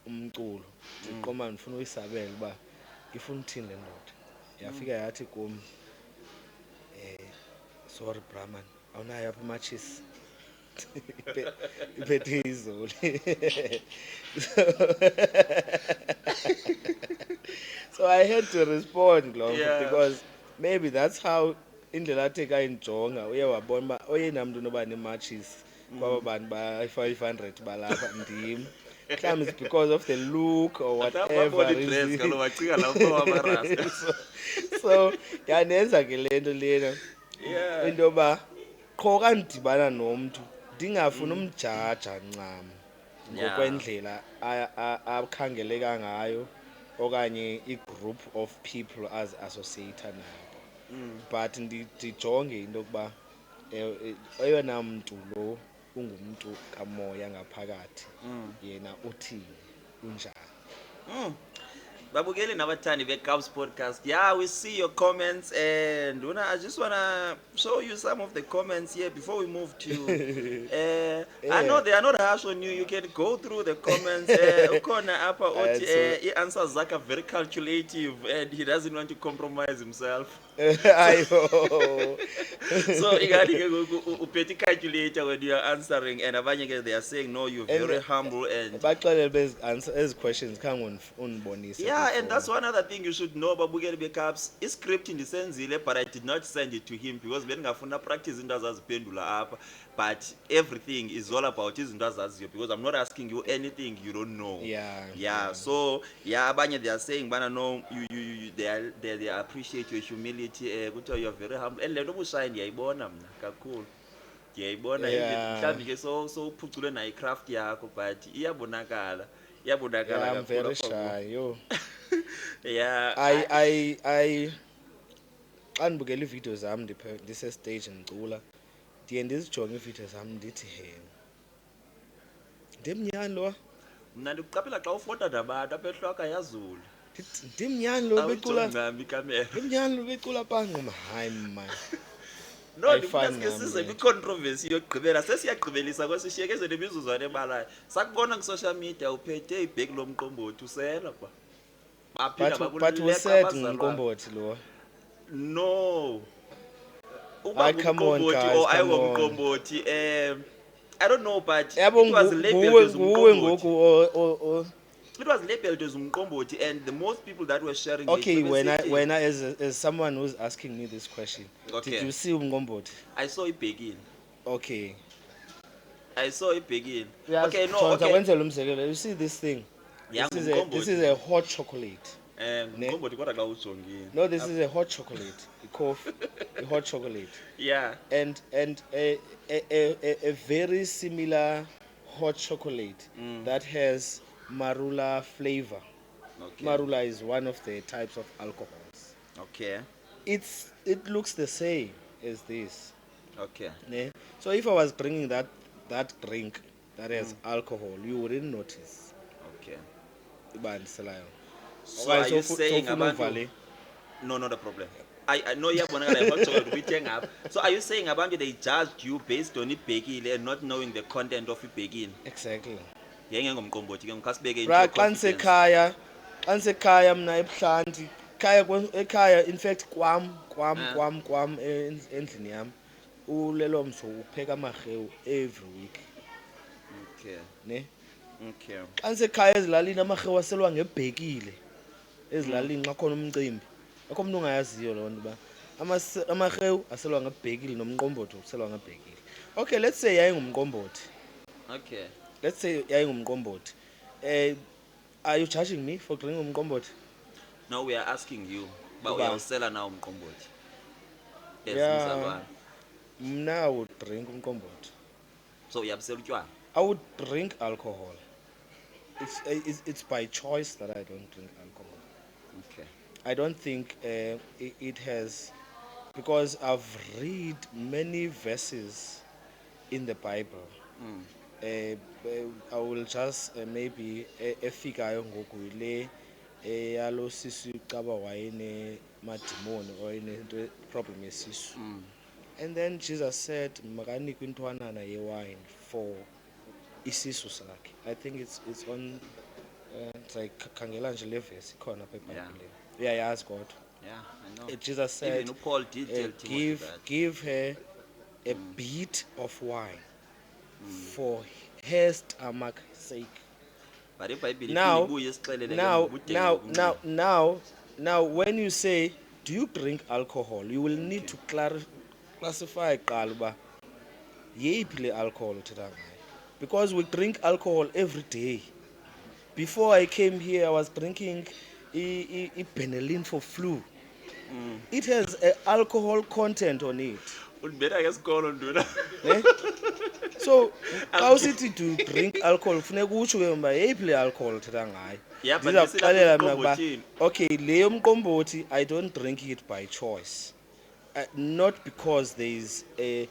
umculo, ndiqoma ndifuna uyisabela uba ifuna uthini le ndoda. Yafika yathi kum, sorry Brahman, awunayo apha imatshisi? Iphethe izoli. So I had to respond, Yeah. because maybe that's how indlela athi kayinjonga uye wabona uba oyena mntu noba nematshisi kwaba bantu ba-500 balapha ndim. Mhlawumbi it's because of the look or whatever. So yandenza ke le nto lena, Yeah. into yoba qho xa ndidibana nomntu ndingafuni umjaja ncam ngokwendlela akhangeleka ngayo okanye i-group of people azi-associata nabo, but ndijonge into yokuba eyona mntu lo ungumntu kamoya ngaphakathi, yena uthini, unjani. Babukeli nabathandi beCubs podcast. Yeah, we see your comments, and I just wanna show you some of the comments here before we move to. I know they are not harsh on you. You can go through the comments. Ukona apa othi he answers Zaka very calculative, and he doesn't want to compromise himself. Ayo. So upeti calculator when you are answering, and abanye ke they are saying no, you're very humble and. Baxelele answer ezi questions khange undibonise. Yeah, and that's one other thing you should know about Bukeli Backups. Is script in the senzile, but I did not send it to him because bengafuna practice into azaziphendula apha. But everything is all about izinto azaziyo, because I'm not asking you anything you don't know. Yeah. So abanye they are saying bana no, you they appreciate your humility. Kuthiwa you are very humble. And lento bushaye ndiyayibona mna kakhulu. Ndiyayibona mhlawumbi ke so uphucule nayo icraft yakho, but iyabonakala. Yeah, I'm very shy, yo. Yeah. I xa ndibukela iividiyo zam ndisestage ndicula, ndiye ndizijonge iividiyo zam ndithi he, ndimnyani lo, Mna ndikuqaphela xa ufota nabantu apha yazula. ndimnyani lo becula, Awujongi ikamera. ndimnyani lo becula pangqoma, hayi man. No, ndifuna sike size kwi-controversy yokugqibela, sesiyagqibelisa kwesishiyeke nemizuzwana ebalayo. Sakubona kwi-social media uphethe ibheki lomqombothi usela ba. But usaid ngumqombothi lo. No. Come on, guys, or come on. Mqombothi, I don't know, but Yabo it was labeled as nguwe umqombothi. ngoku It was labeled as umqombothi, and the most people that were sharing okay, it, when I as someone who's asking me this question, Okay. did you see umqombothi? I saw ibhekile. Okay. I saw ibhekile. Yes, Okay, no, so okay. kwenzela umzekelo, you see this thing? Yeah, This is a hot chocolate. Umqombothi kodwa xa ujongile. No, this is a hot chocolate. A hot chocolate. Yeah. And a very similar hot chocolate that has marula flavor. Okay. Marula is one of the types of alcohols. Okay. It looks the same as this. Okay. Ne? So if I was drinking that drink that has alcohol, you wouldn't notice. Okay. Ibandiselayo. So are you saying abantu? No, not a problem. I know you have hot chocolate we up. So are you saying abantu they judged you based on ibhekile and not knowing the content of ibhekile? Exactly. Yenge ngomqombothi ke ngikhasibeke into Xa confidence. nisekhaya mna ebuhlanti, ekhaya in fact kwam endlini yam ulelo mso upheka amarhewu every week. Okay. Ne? Okay. Xa nisekhaya ezilalini amarhewu aselwa ngebhekile. Ezilalini xa khona umcimbi. Akho umuntu ongayaziyo loo nto ba amarhewu aselwa ngebhekile nomqombothi uselwa ngebhekile. Okay, let's say yayingumqombothi. Okay. Let's say yayingumqombothi. Are you judging me for drinking umqombothi? No, we are asking you. But we Uba. are selling now umqombothi. Yes, Yeah. Mzalwane. Mna I would drink umqombothi. So uyabusela utywala. I would drink alcohol. It's by choice that I don't drink alcohol. Okay. I don't think it has, because I've read many verses in the Bible. Mm. I will just maybe efikayo ngoku yile yalo sisi caba wayene madimoni or inento problem yesisu. Mm. And then Jesus said makanikwe intwanana yewine for isisu sakhe. I think it's on it's like khangela nje le verse ikhona apha eBhayibhileni. Uyayazi kodwa. Yeah, I know. Jesus said Even Paul did tell Timothy give that. give her a bit of wine for her stomach sake. But iBhayibhile Now, iphinde ibuye isixelele ke now, ngobudenge now, bobunxele. now, when you say, do you drink alcohol? You will need to classify qala uba yeyiphi le alcohol uthetha ngayo. Because we drink alcohol every day. Before I came here, I was drinking Benelin for flu. It has alcohol content on it. Undibetha ngesikolo nduna. Ne? So xa usithi to drink alcohol kufuneka utsho ke mba yeyiphi le alcohol uthetha ngayo. Yeah, but Ndiza isilapha kuxelela mna ukuba emqombothini. okay le yomqombothi I don't drink it by choice. Not because there is a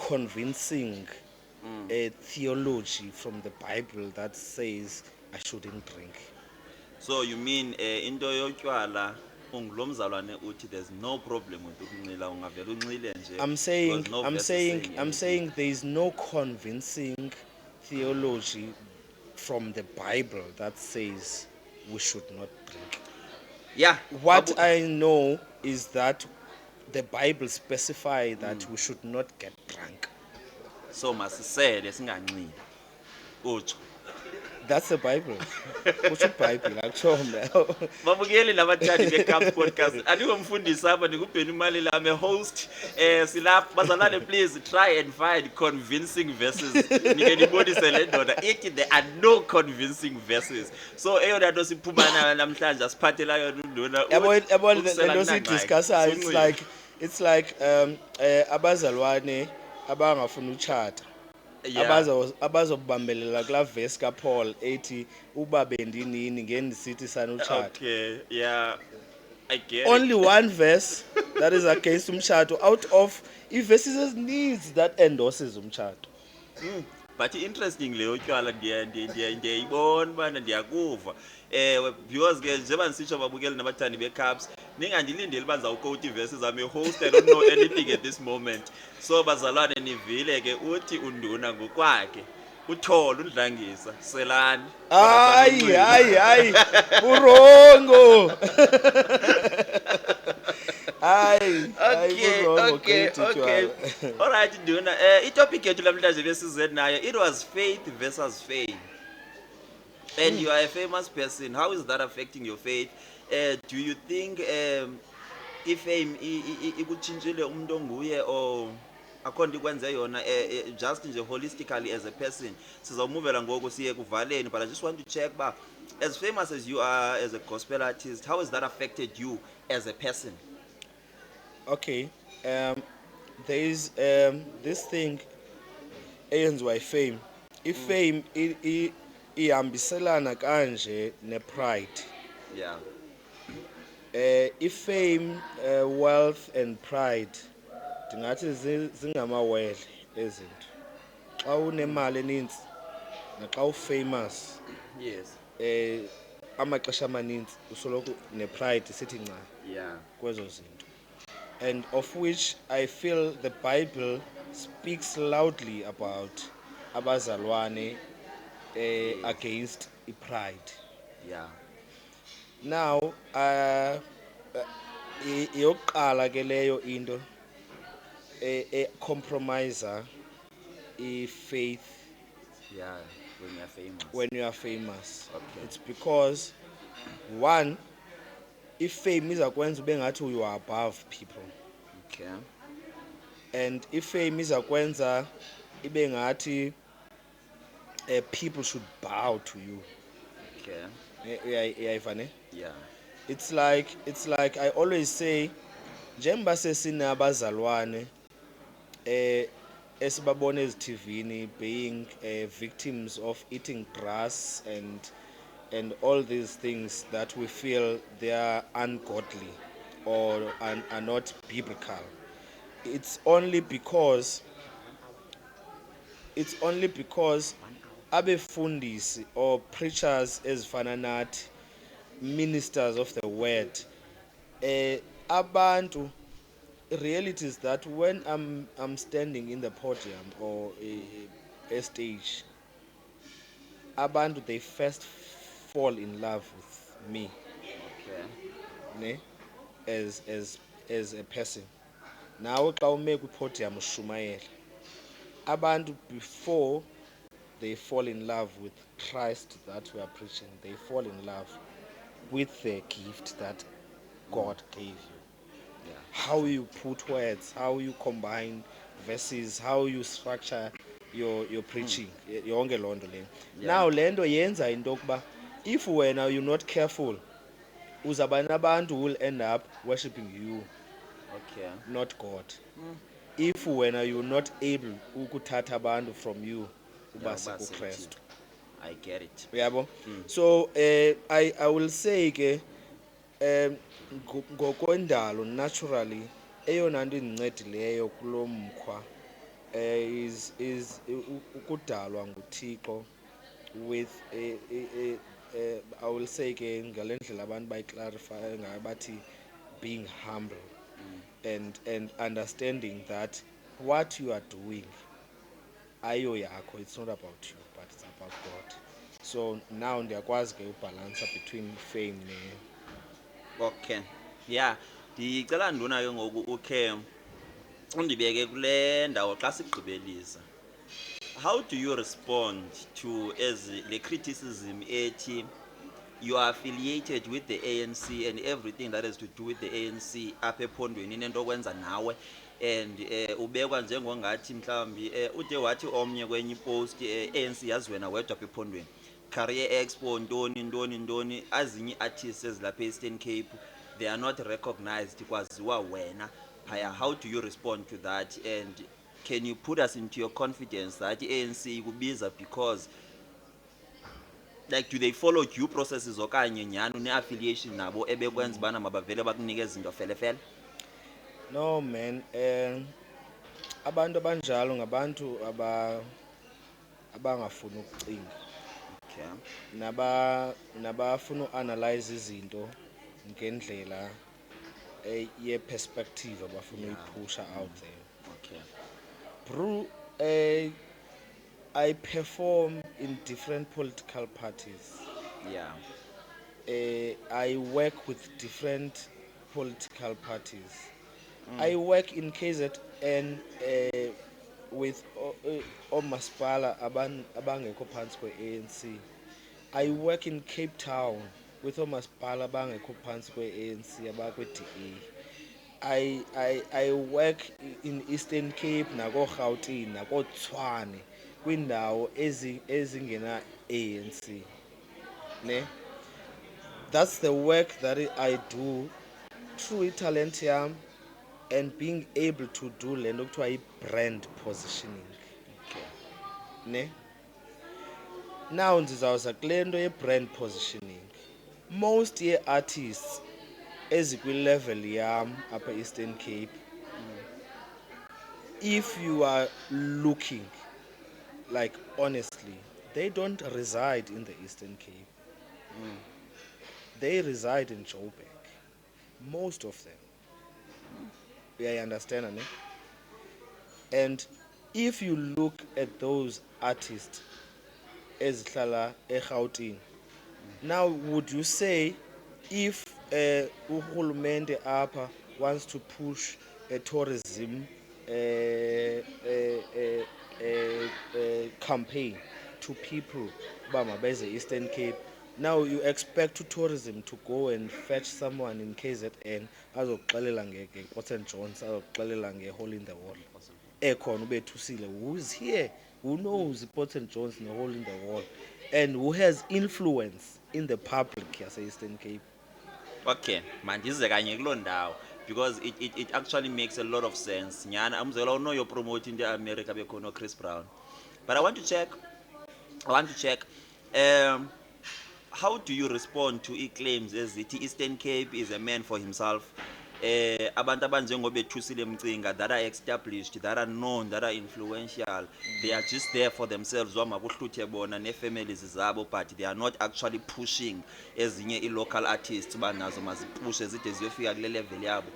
convincing theology from the Bible that says I shouldn't drink. So you mean into yotywala ungulo mzalwane uthi there's no problem with ukunxila ungavela unxile nje. I'm saying because no I'm verse is saying saying I'm anything. saying there is no convincing theology from the Bible that says we should not drink. Yeah. What I know is that the Bible specifies that we should not get drunk. So masisele singanxili. Utsho. That's the Bible. What's the Bible? Babukeli nabathandi beCups podcast. Andingomfundisi apha ndikubheni imali lami host. Silapha bazalwane, please try and find convincing verses. Nike nibonise le ndoda ithi there are no convincing verses. So eyona nto siphumana namhlanje asiphathela yona unduna. Yabo lento sidiscussayo, it's like abazalwane abangafuna utshata. Abazobambelela kula verse kaPaul ethi uba bendinini ngendisithi sanutshata. Okay, yeah. I get Only it. one verse that is against umtshato out of verses needs that endorses umtshato. But interesting le yotywala ndiyayibona ubana ndiyakuva. Viewers ke njengoba nisitsho babukeli nabathandi beCups, ningandilindeli uba ndizawukota ii-verses zami host. I don't know anything at this moment. So bazalwane nivile ke uthi unduna ngokwakhe. Uthole undlangisa selani. Hayi burongo. Okay. All right, nduna. Itopic yethu namhlanje besize nayo, it was faith versus fame. And you are a famous person. How is that affecting your faith? Do you think ifame ikutshintshile umuntu onguye or akho nto ikwenze yona just nje holistically as a person? Sizawumuvela ngoku siye kuvaleni, but I just want to check ba as famous as you are as a gospel artist, how has that affected you as a person? Okay, there is this thing eyenziwa fame. Fame ihambiselana kanje ne-pride. Yeah. Fame, wealth and pride ndingathi zingamawele ezinto. Xa unemali eninzi naxa ufamous, Yes. amaxesha amaninzi usoloko ne-pride sithi nca Yeah. kwezo zinto. And of which I feel the Bible speaks loudly about abazalwane against pride. Yeah. Now yokuqala ke leyo into compromiser faith Yeah. When you're famous. when you are famous. Okay. It's because one, if fame izakwenza ube ngathi you are above people, Okay. and if fame izakwenza ibe ngathi people should bow to you. Okay. Uyayiva ne? Yeah. It's like I always say, njengoba sesinabazalwane esibabona eziTVini being victims of eating grass and and all these things that we feel they are ungodly or are not biblical. It's only because it's only because abefundisi or preachers ezifana nathi, ministers of the word, abantu, reality is that when I'm standing in the podium or a stage, abantu they first fall in love with me, Okay. ne, as a person. Nawe xa ume kwipodium ushumayela, abantu before they fall in love with Christ that we are preaching, they fall in love with the gift that God gave you. Yeah. How you put words, how you combine verses, how you structure your preaching, yonke loo nto leyo. Yeah. Now le nto yenza into yokuba if wena you're not careful, uzaba nabantu who will end up worshiping you, Okay. not God. If wena you're not able ukuthatha abantu from you Yeah, ubase ubase kuKristu. I get it. Uyabo? So I will say ke ngokwendalo naturally eyona nto indincedileyo kulo mkhwa is ukudalwa nguThixo with I will say ke ngale ndlela abantu bayiclarify ngayo bathi being humble and understanding that what you are doing ayo yakho, it's not about you but it's about God. So now ndiyakwazi ke ubalance between fame Okay. Yeah. Ndicela nduna ke ngoku ukhe undibeke kule ndawo xa sigqibelisa. How do you respond to as the criticism ethi you are affiliated with the ANC and everything that has to do with the ANC apha ephondweni inento okwenza nawe, and ubekwa njengongathi mhlawumbi ude wathi omnye kwenye ipost ANC yazi wena wedwa apha ephondweni, Career Expo ntoni azinye artists ezilapha eEastern Cape they are not recognized kwaziwa wena phaya. How do you respond to that, and can you put us into your confidence that ANC ikubiza because like do they follow due processes okanye nyhani une-affiliation nabo ebekwenza ubana mabavele bakunike izinto felefele? No man, abantu abanjalo ngabantu abangafuni ukucinga, Okay. nabafuna uanalyze izinto ngendlela ye-perspective abafuna uyiphusha out there. Okay. Bro, I perform in different political parties. Yeah. I work with different political parties. I work in KZN with omasipala abangekho phantsi kwe-ANC. I work in Cape Town with omasipala abangekho phantsi kwe-ANC abakwe-DA. I work in Eastern Cape nako-Gauteng nako-Tshwane kwindawo ezingena ANC. Ne? That's the work that I do through talent yam and being able to do le nto kuthiwa brand positioning. Okay. Ne? Now ndizawuza kule nto ye-brand positioning. Most ye-artists ezikwi-level yam apha Eastern Cape, if you are looking like honestly, they don't reside in the Eastern Cape. They reside in Joburg, most of them. Yeah, you understand, ne? And if you look at those artists ezihlala eGauteng, now would you say if urhulumente apha wants to push a tourism campaign to people uba mabeze Eastern Cape, now you expect tourism to go and fetch someone in KZN azokuxelela ngePort St Johns, azokuxelela ngeHole in the Wall, ekhona ubethusile, who's here, who knows Port St Johns neHole in the Wall, and who has influence in the public yase-Eastern Cape. Okay, mandize kanye kuloo ndawo because it actually makes a lot of sense. Nyhani umzekelo uno you're promoting the America bekhona Chris Brown, but I want to check how do you respond to claims ezithi Eastern Cape is a man for himself? Abantu abanjengobethusile Mcinga that are established, that are known, that are influential, they are just there for themselves wamakuhluthe bona ne-families zabo, but they are not actually pushing ezinye i-local artists banazo mazipushe zide ziyofika kule level yabo.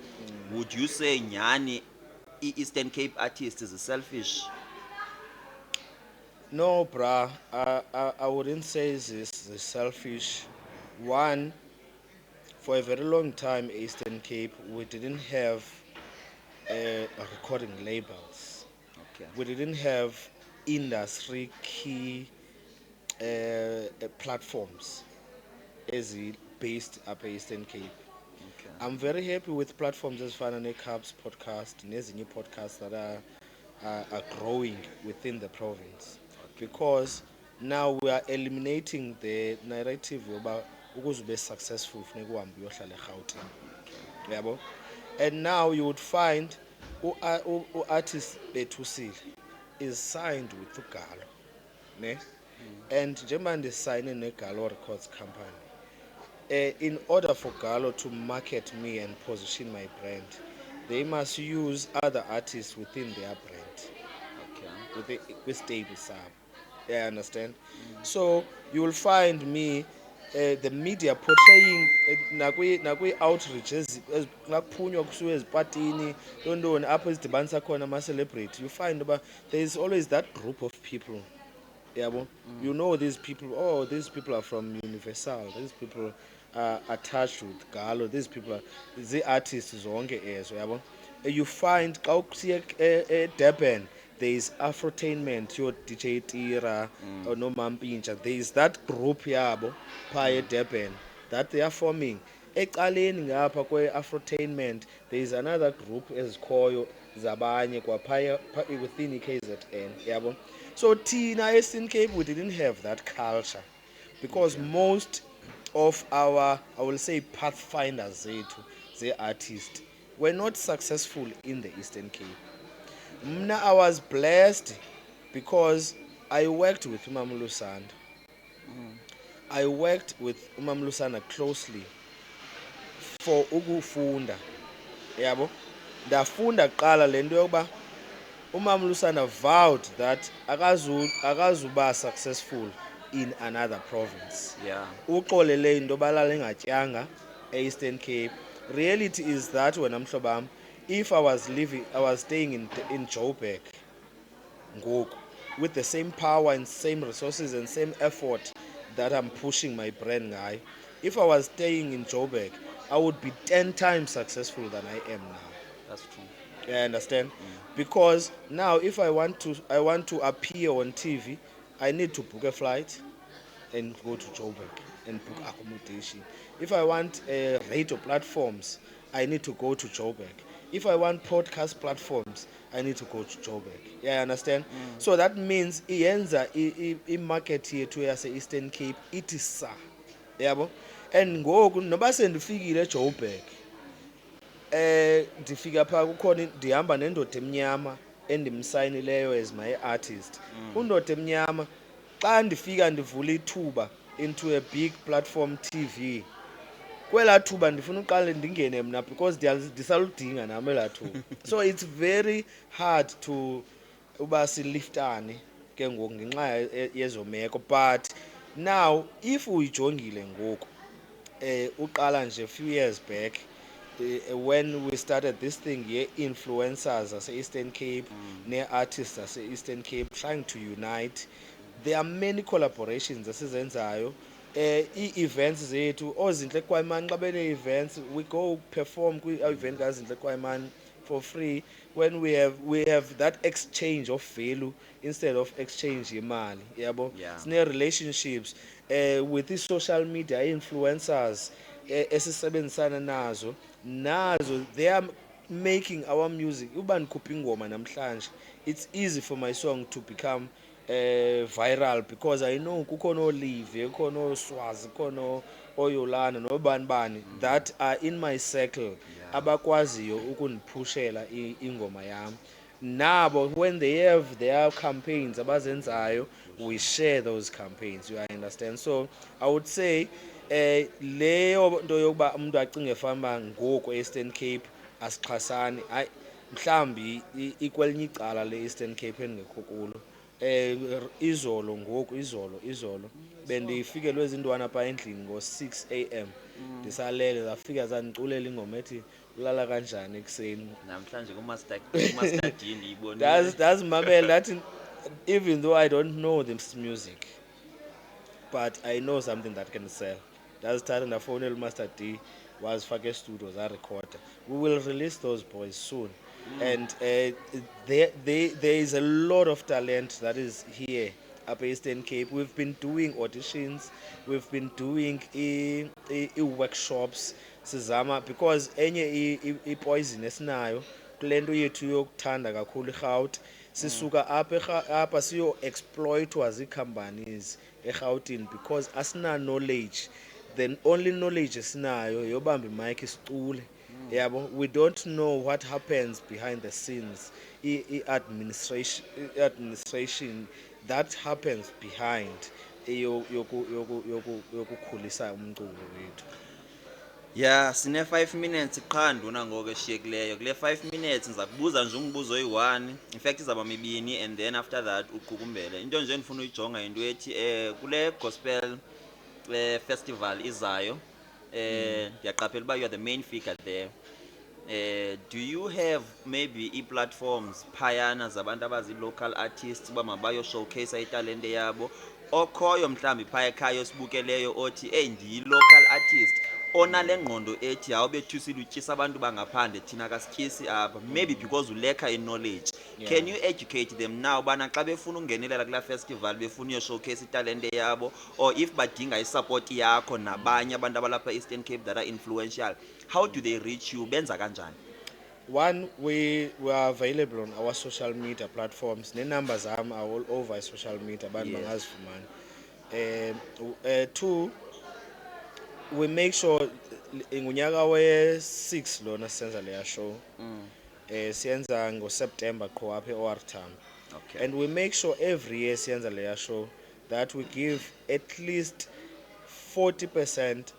Would you say nyani i-Eastern Cape artists is selfish? No, bruh. I wouldn't say this is selfish. One, for a very long time, Eastern Cape, we didn't have recording labels. Okay. We didn't have industry key platforms as based up Eastern Cape. Okay. I'm very happy with platforms as Fanane Cubs podcast and as new podcasts that are growing within the province, because now we are eliminating the narrative about ukuze ube successful funeka uhambe uyohlala eGauteng, yabo. And now you would find artist Bethusile is signed with uGalo, ne? And njengoba ndisayine neGalo Records company, in order for Galo to market me and position my brand, they must use other artists within their brand, Okay. with stable sub. Yeah, understand? So you will find me the media portraying nakwi outreach nakuphunywa kusuka ezipatini lontoni apho ezidibanisa khona ama-celebrity, you find about there is always that group of people. Yabo. You know these people, oh, these people are from Universal, these people are attached with Galo, these people are the artists zonke ezo, yabo. You find xa usiya eDurban, there is Afrotainment, your DJ Tira or no Mampintsha, there is that group yabo phaa eDurban that they are forming. Ecaleni ngapha kwe-Afrotainment, there is another group ezikhoyo zabanye kwaphaya within i-KZN, yabo. So Tina Eastern Cape, we didn't have that culture because most of our, I will say, pathfinders the artists were not successful in the Eastern Cape. Mna, I was blessed because I worked with Umam Lusanda. I worked with Umam Lusanda closely for ukufunda, yabo. Ndafunda kuqala lento yokuba Umam Lusanda vowed that akazuba successful in another province. Yeah. Uxolele into balala engatyanga e-Eastern Cape. Reality is that when I'm mhlobam, if I was staying in Joburg ngoku with the same power and same resources and same effort that I'm pushing my brand ngayo, if I was staying in Joburg, I would be 10 times successful than I am now. That's true. I understand. Because now if I want to appear on TV, I need to book a flight and go to Joburg and book accommodation. If I want radio platforms, I need to go to Joburg. If I want podcast platforms, I need to go to Joburg. Yeah, I understand. So that means iyenza i-market yethu yase-Eastern Cape ithi sa, yabo. And ngoku noba sendifikile eJoburg, ndifika phaa kukhona ndihamba nendoda emnyama endimsayinileyo as my artist. Undoda emnyama xa ndifika ndivula ithuba into a big platform TV, kwelaa thuba ndifuna uqale ndingene mna because ndisaludinga nam elaa thuba. So it's very hard to uba siliftane ke ngoku ngenxa yezo meko. But now if uyijongile ngoku uqala nje a few years back, when we started this thing, influencers ase-Eastern Cape, ne-artists ase-Eastern Cape trying to unite, there are many collaborations esizenzayo. I-events zethu ooZinhle Kwayimani xa bene-events, we go perform kwi-event kaZinhle Kwayimani for free when we have that exchange of value instead of exchange yemali, yabo. Yeah. Sine-relationships with i-social media influencers esisebenzisana nazo, they are making our music. Uba ndikhupha ingoma namhlanje, it's easy for my song to become viral because I know kukhona Olive, kukhona Swazi, kukhona Oyolana nobani that are in my circle abakwaziyo ukundiphushela ingoma yami. nabo when they have their campaigns abazenzayo, we share those campaigns, you understand. So I would say leyo nto yokuba umuntu acinge famba ngoku Eastern Cape asixhasani, hayi mhlambi ikwelinye icala le-Eastern Cape endingekho kulo. Izolo ngoku izolo bendifikelwe zintwana pha endlini ngo-6 a.m. ndisalele, zafika zandiculela ingoma ethi ulala kanjani ekuseni. namhlanje kumaster D ndiyibonile. Mamela that even though I don't know this music, but I know something that can sell. Ndazithatha ndafowunela uMaster D, wazifaka estudio zarekhoda. We will release those boys soon. And there is a lot of talent that is here up Eastern Cape. We've been doing auditions, we've been doing workshops sizama, because enye ipoison esinayo kule nto yethu yokuthanda kakhulu irhawuti, sisuka apha siyo exploitwa zii-companies eRhawutini because asina knowledge. The only knowledge esinayo yobamba imike isicule. Yabo, we don't know what happens behind the scenes, administration that happens behind yokukhulisa umculo wethu. Yeah, sine 5 minutes qha nduna ngoku eshiyekileyo. Kule 5 minutes ndiza kubuza nje umbuzo oyi-1, in fact izaba mibini, and then after that uqukumbele. Into nje ndifuna uyijonga into ethi kule gospel festival izayo, ndiyaqaphela uba you are the main figure there. Do you have maybe i-platforms phayana zabantu abazi-local artists uba mabayo showcase italente yabo, okhoyo mhlawumbi phaya ekhaya osibukeleyo othi ndiyi-local artist onale ngqondo ethi awubethusile utyisa abantu bangaphandle thina kasityisi apha, maybe because ulekha i-knowledge? Can you educate them now bana xa befuna ungenelela kulaa festival befuna uyo-showcase italente yabo, or if badinga isupport yakho nabanye abantu abalapha Eastern Cape that are influential, how do they reach you? Benza kanjani? One, we are available on our social media platforms. The numbers are all over social media. Yes. Two, we make sure ngunyaka we-6 lona senza leya show. Siyenza ngo-September qho apha e-OR Tambo. Okay. And we make sure every year siyenza leya show that we give at least 40%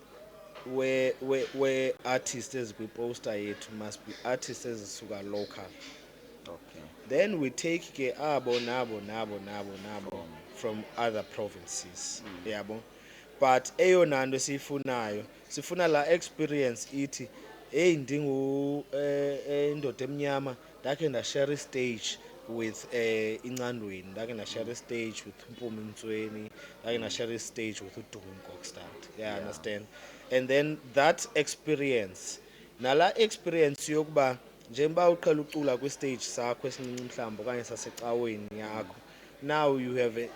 where artists ezikwi-poster yethu must be artists ezisuka local. Okay. Then we take ke abo nabo from other provinces. Yabo. But eyona nto siyifunayo, sifuna la experience ithi ndingu indoda emnyama ndakhe ndashare istage with Incandweni, ndakhe ndashare istage with Mpumi Mtsweni, ndakhe ndashare istage with uDumo Gokstad. Yeah, understand. And then that experience, nala experience yokuba njengoba uqhela ucula kwi-stage sakho esincinci mhlawumbi okanye sasecaweni yakho, now you have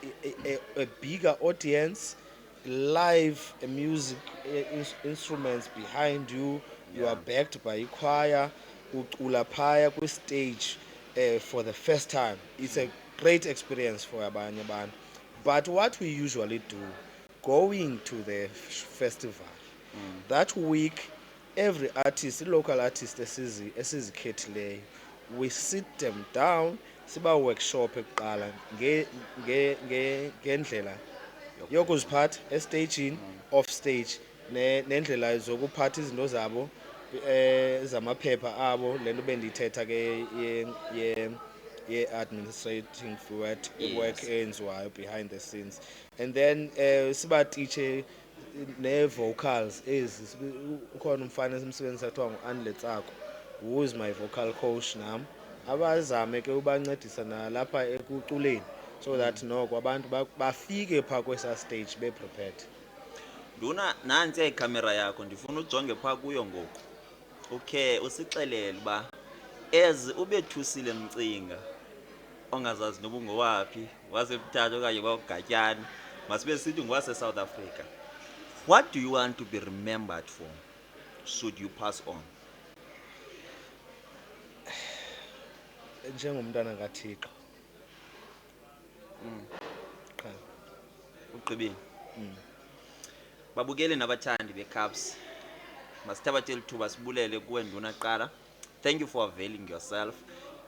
a bigger audience, live music instruments behind you, you are backed by a choir, ucula phaya kwi-stage for the first time. It's a great experience for abanye abantu. But what we usually do, going to the festival, that week, every artist, local artist esizikhethileyo, we sit them down, siba workshop ekuqala ngendlela yokuziphatha estagini, off stage, nendlela zokuphatha izinto zabo zamaphepha abo, lento bendiyithetha ke ye-administrating work eyenziwayo behind the scenes. And then sibatitshe ne-vocals ezi, ukhona umfana esimsebenzisa kuthiwa ngu-Anle Tsako, who is my vocal coach nam, abazame ke ubancedisa nalapha ekuculeni so that noko abantu bafike phaa kwesa stage be-prepared. Nduna nantsi ikamera yakho, ndifuna ujonge phaa kuyo ngoku. Okay, usixelele uba ubethusile Mcinga ongazazi noba ungowaphi, waseMthatha okanye wakuGatyana, masibe sithi ngowase-South Africa. What do you want to be remembered for should you pass on? Njengomntana kaThixo. Qha. Ugqibile. Babukele nabathandi beCabs, masithabathele ithuba sibulele kuwe Nduna kuqala. Thank you for availing yourself.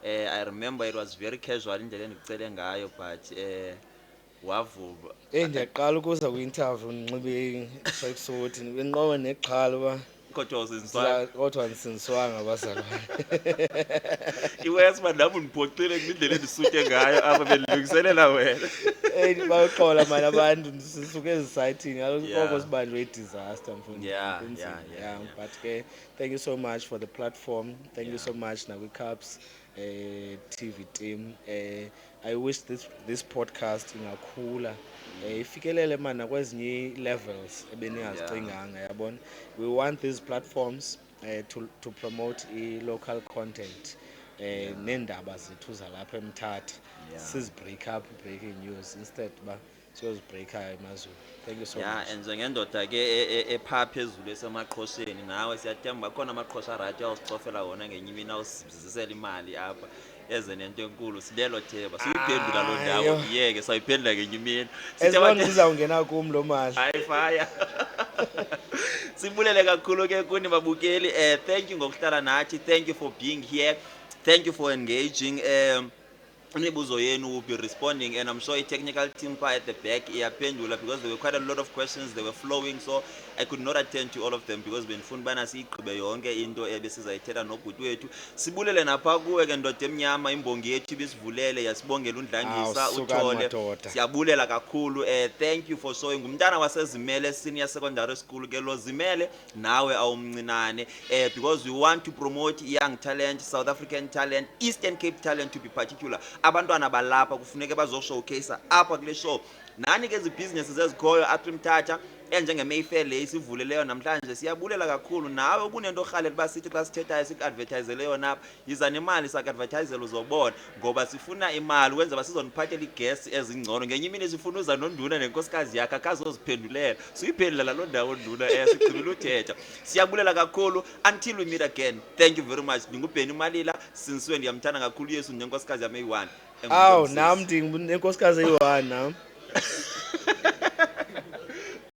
I remember it was very casual indlela endikucele ngayo but wavuka ndiyaqala ukuza kwi-interview ndinxibe i-tracksuit ndinqoba nexhala uba kodwa usinswana kodwa ndisindiswanga abazalwane. iwesi uba nami undiphoxile kwindlela endisutye ngayo apha bendilungiselela wena Bayoxola mani abantu sisuke ezisayithini kaloku Yeah. koko sibanjwe i-disaster mfundisi. Yeah, Kunzima. yeah. But ke thank you so much for the platform, thank you so much nakwi-Cubs TV team. I wish this podcast ingakhula ifikelele mani nakwezinye levels ebeningazicinganga yabona. We want these platforms to promote i-local content neendaba zethu zalapha eMthatha. Break up breaking news instead ba siyozibreaka emazweni. Thank you so much. and njengendoda ke epha phezulu esemaqhosheni nawe siyathemba khona amaqhosha right awusicofela wona ngenye imini awusibzisela imali apha eze nento enkulu silelo theba siyiphendula lo ndawo yeke sayiphendula ngenye imini As long as izawungena kum lo mali. hayi fire sibulele kakhulu ke kuni babukeli thank you ngokuhlala nathi, thank you for being here, thank you for engaging. Imibuzo yenu will be responding, and I'm sure a technical team at the back iyaphendula because there were quite a lot of questions, they were flowing, so I could not attend to all of them because benifuna bana siyigqibe yonke into ebesizayithela nobhuti wethu. Sibulele napha kuwe ke ndoda emnyama, imbongi yethu ibisivulele yasibongela uNdlangisa uthole. Siyabulela kakhulu. Thank you for showing. Ngumntana wasezimele senior secondary school ke lo Zimele nawe awumncinane because we want to promote young talent, South African talent, Eastern Cape talent to be particular. Abantwana balapha kufuneka bazoshowcase apha kule show. Nani ke izibusinesses ezikhoyo apha eMthatha enjenge Mayfair le sivuleleyo namhlanje siyabulela kakhulu. Nawe ubunento orhalela ba sithi xa sithethayo siku-advertisele yona apha yiza nemali saku-advertisele uzobona ngoba sifuna imali ukwenza ba sizoniphathela i-guests ezingcono. Ngenye imini sifuna uza noNduna nenkosikazi yakhe akazoziphendulela siyiphendulela loo ndawo Nduna sigcibile uthetha. Siyabulela kakhulu until we meet again. Thank you very much. NdinguBhenny Malila, sinsiwe ndiyamthanda kakhulu Yesu nenkosikazi yami eyi-1. Nam ndingunkosikazi eyi-1 nam.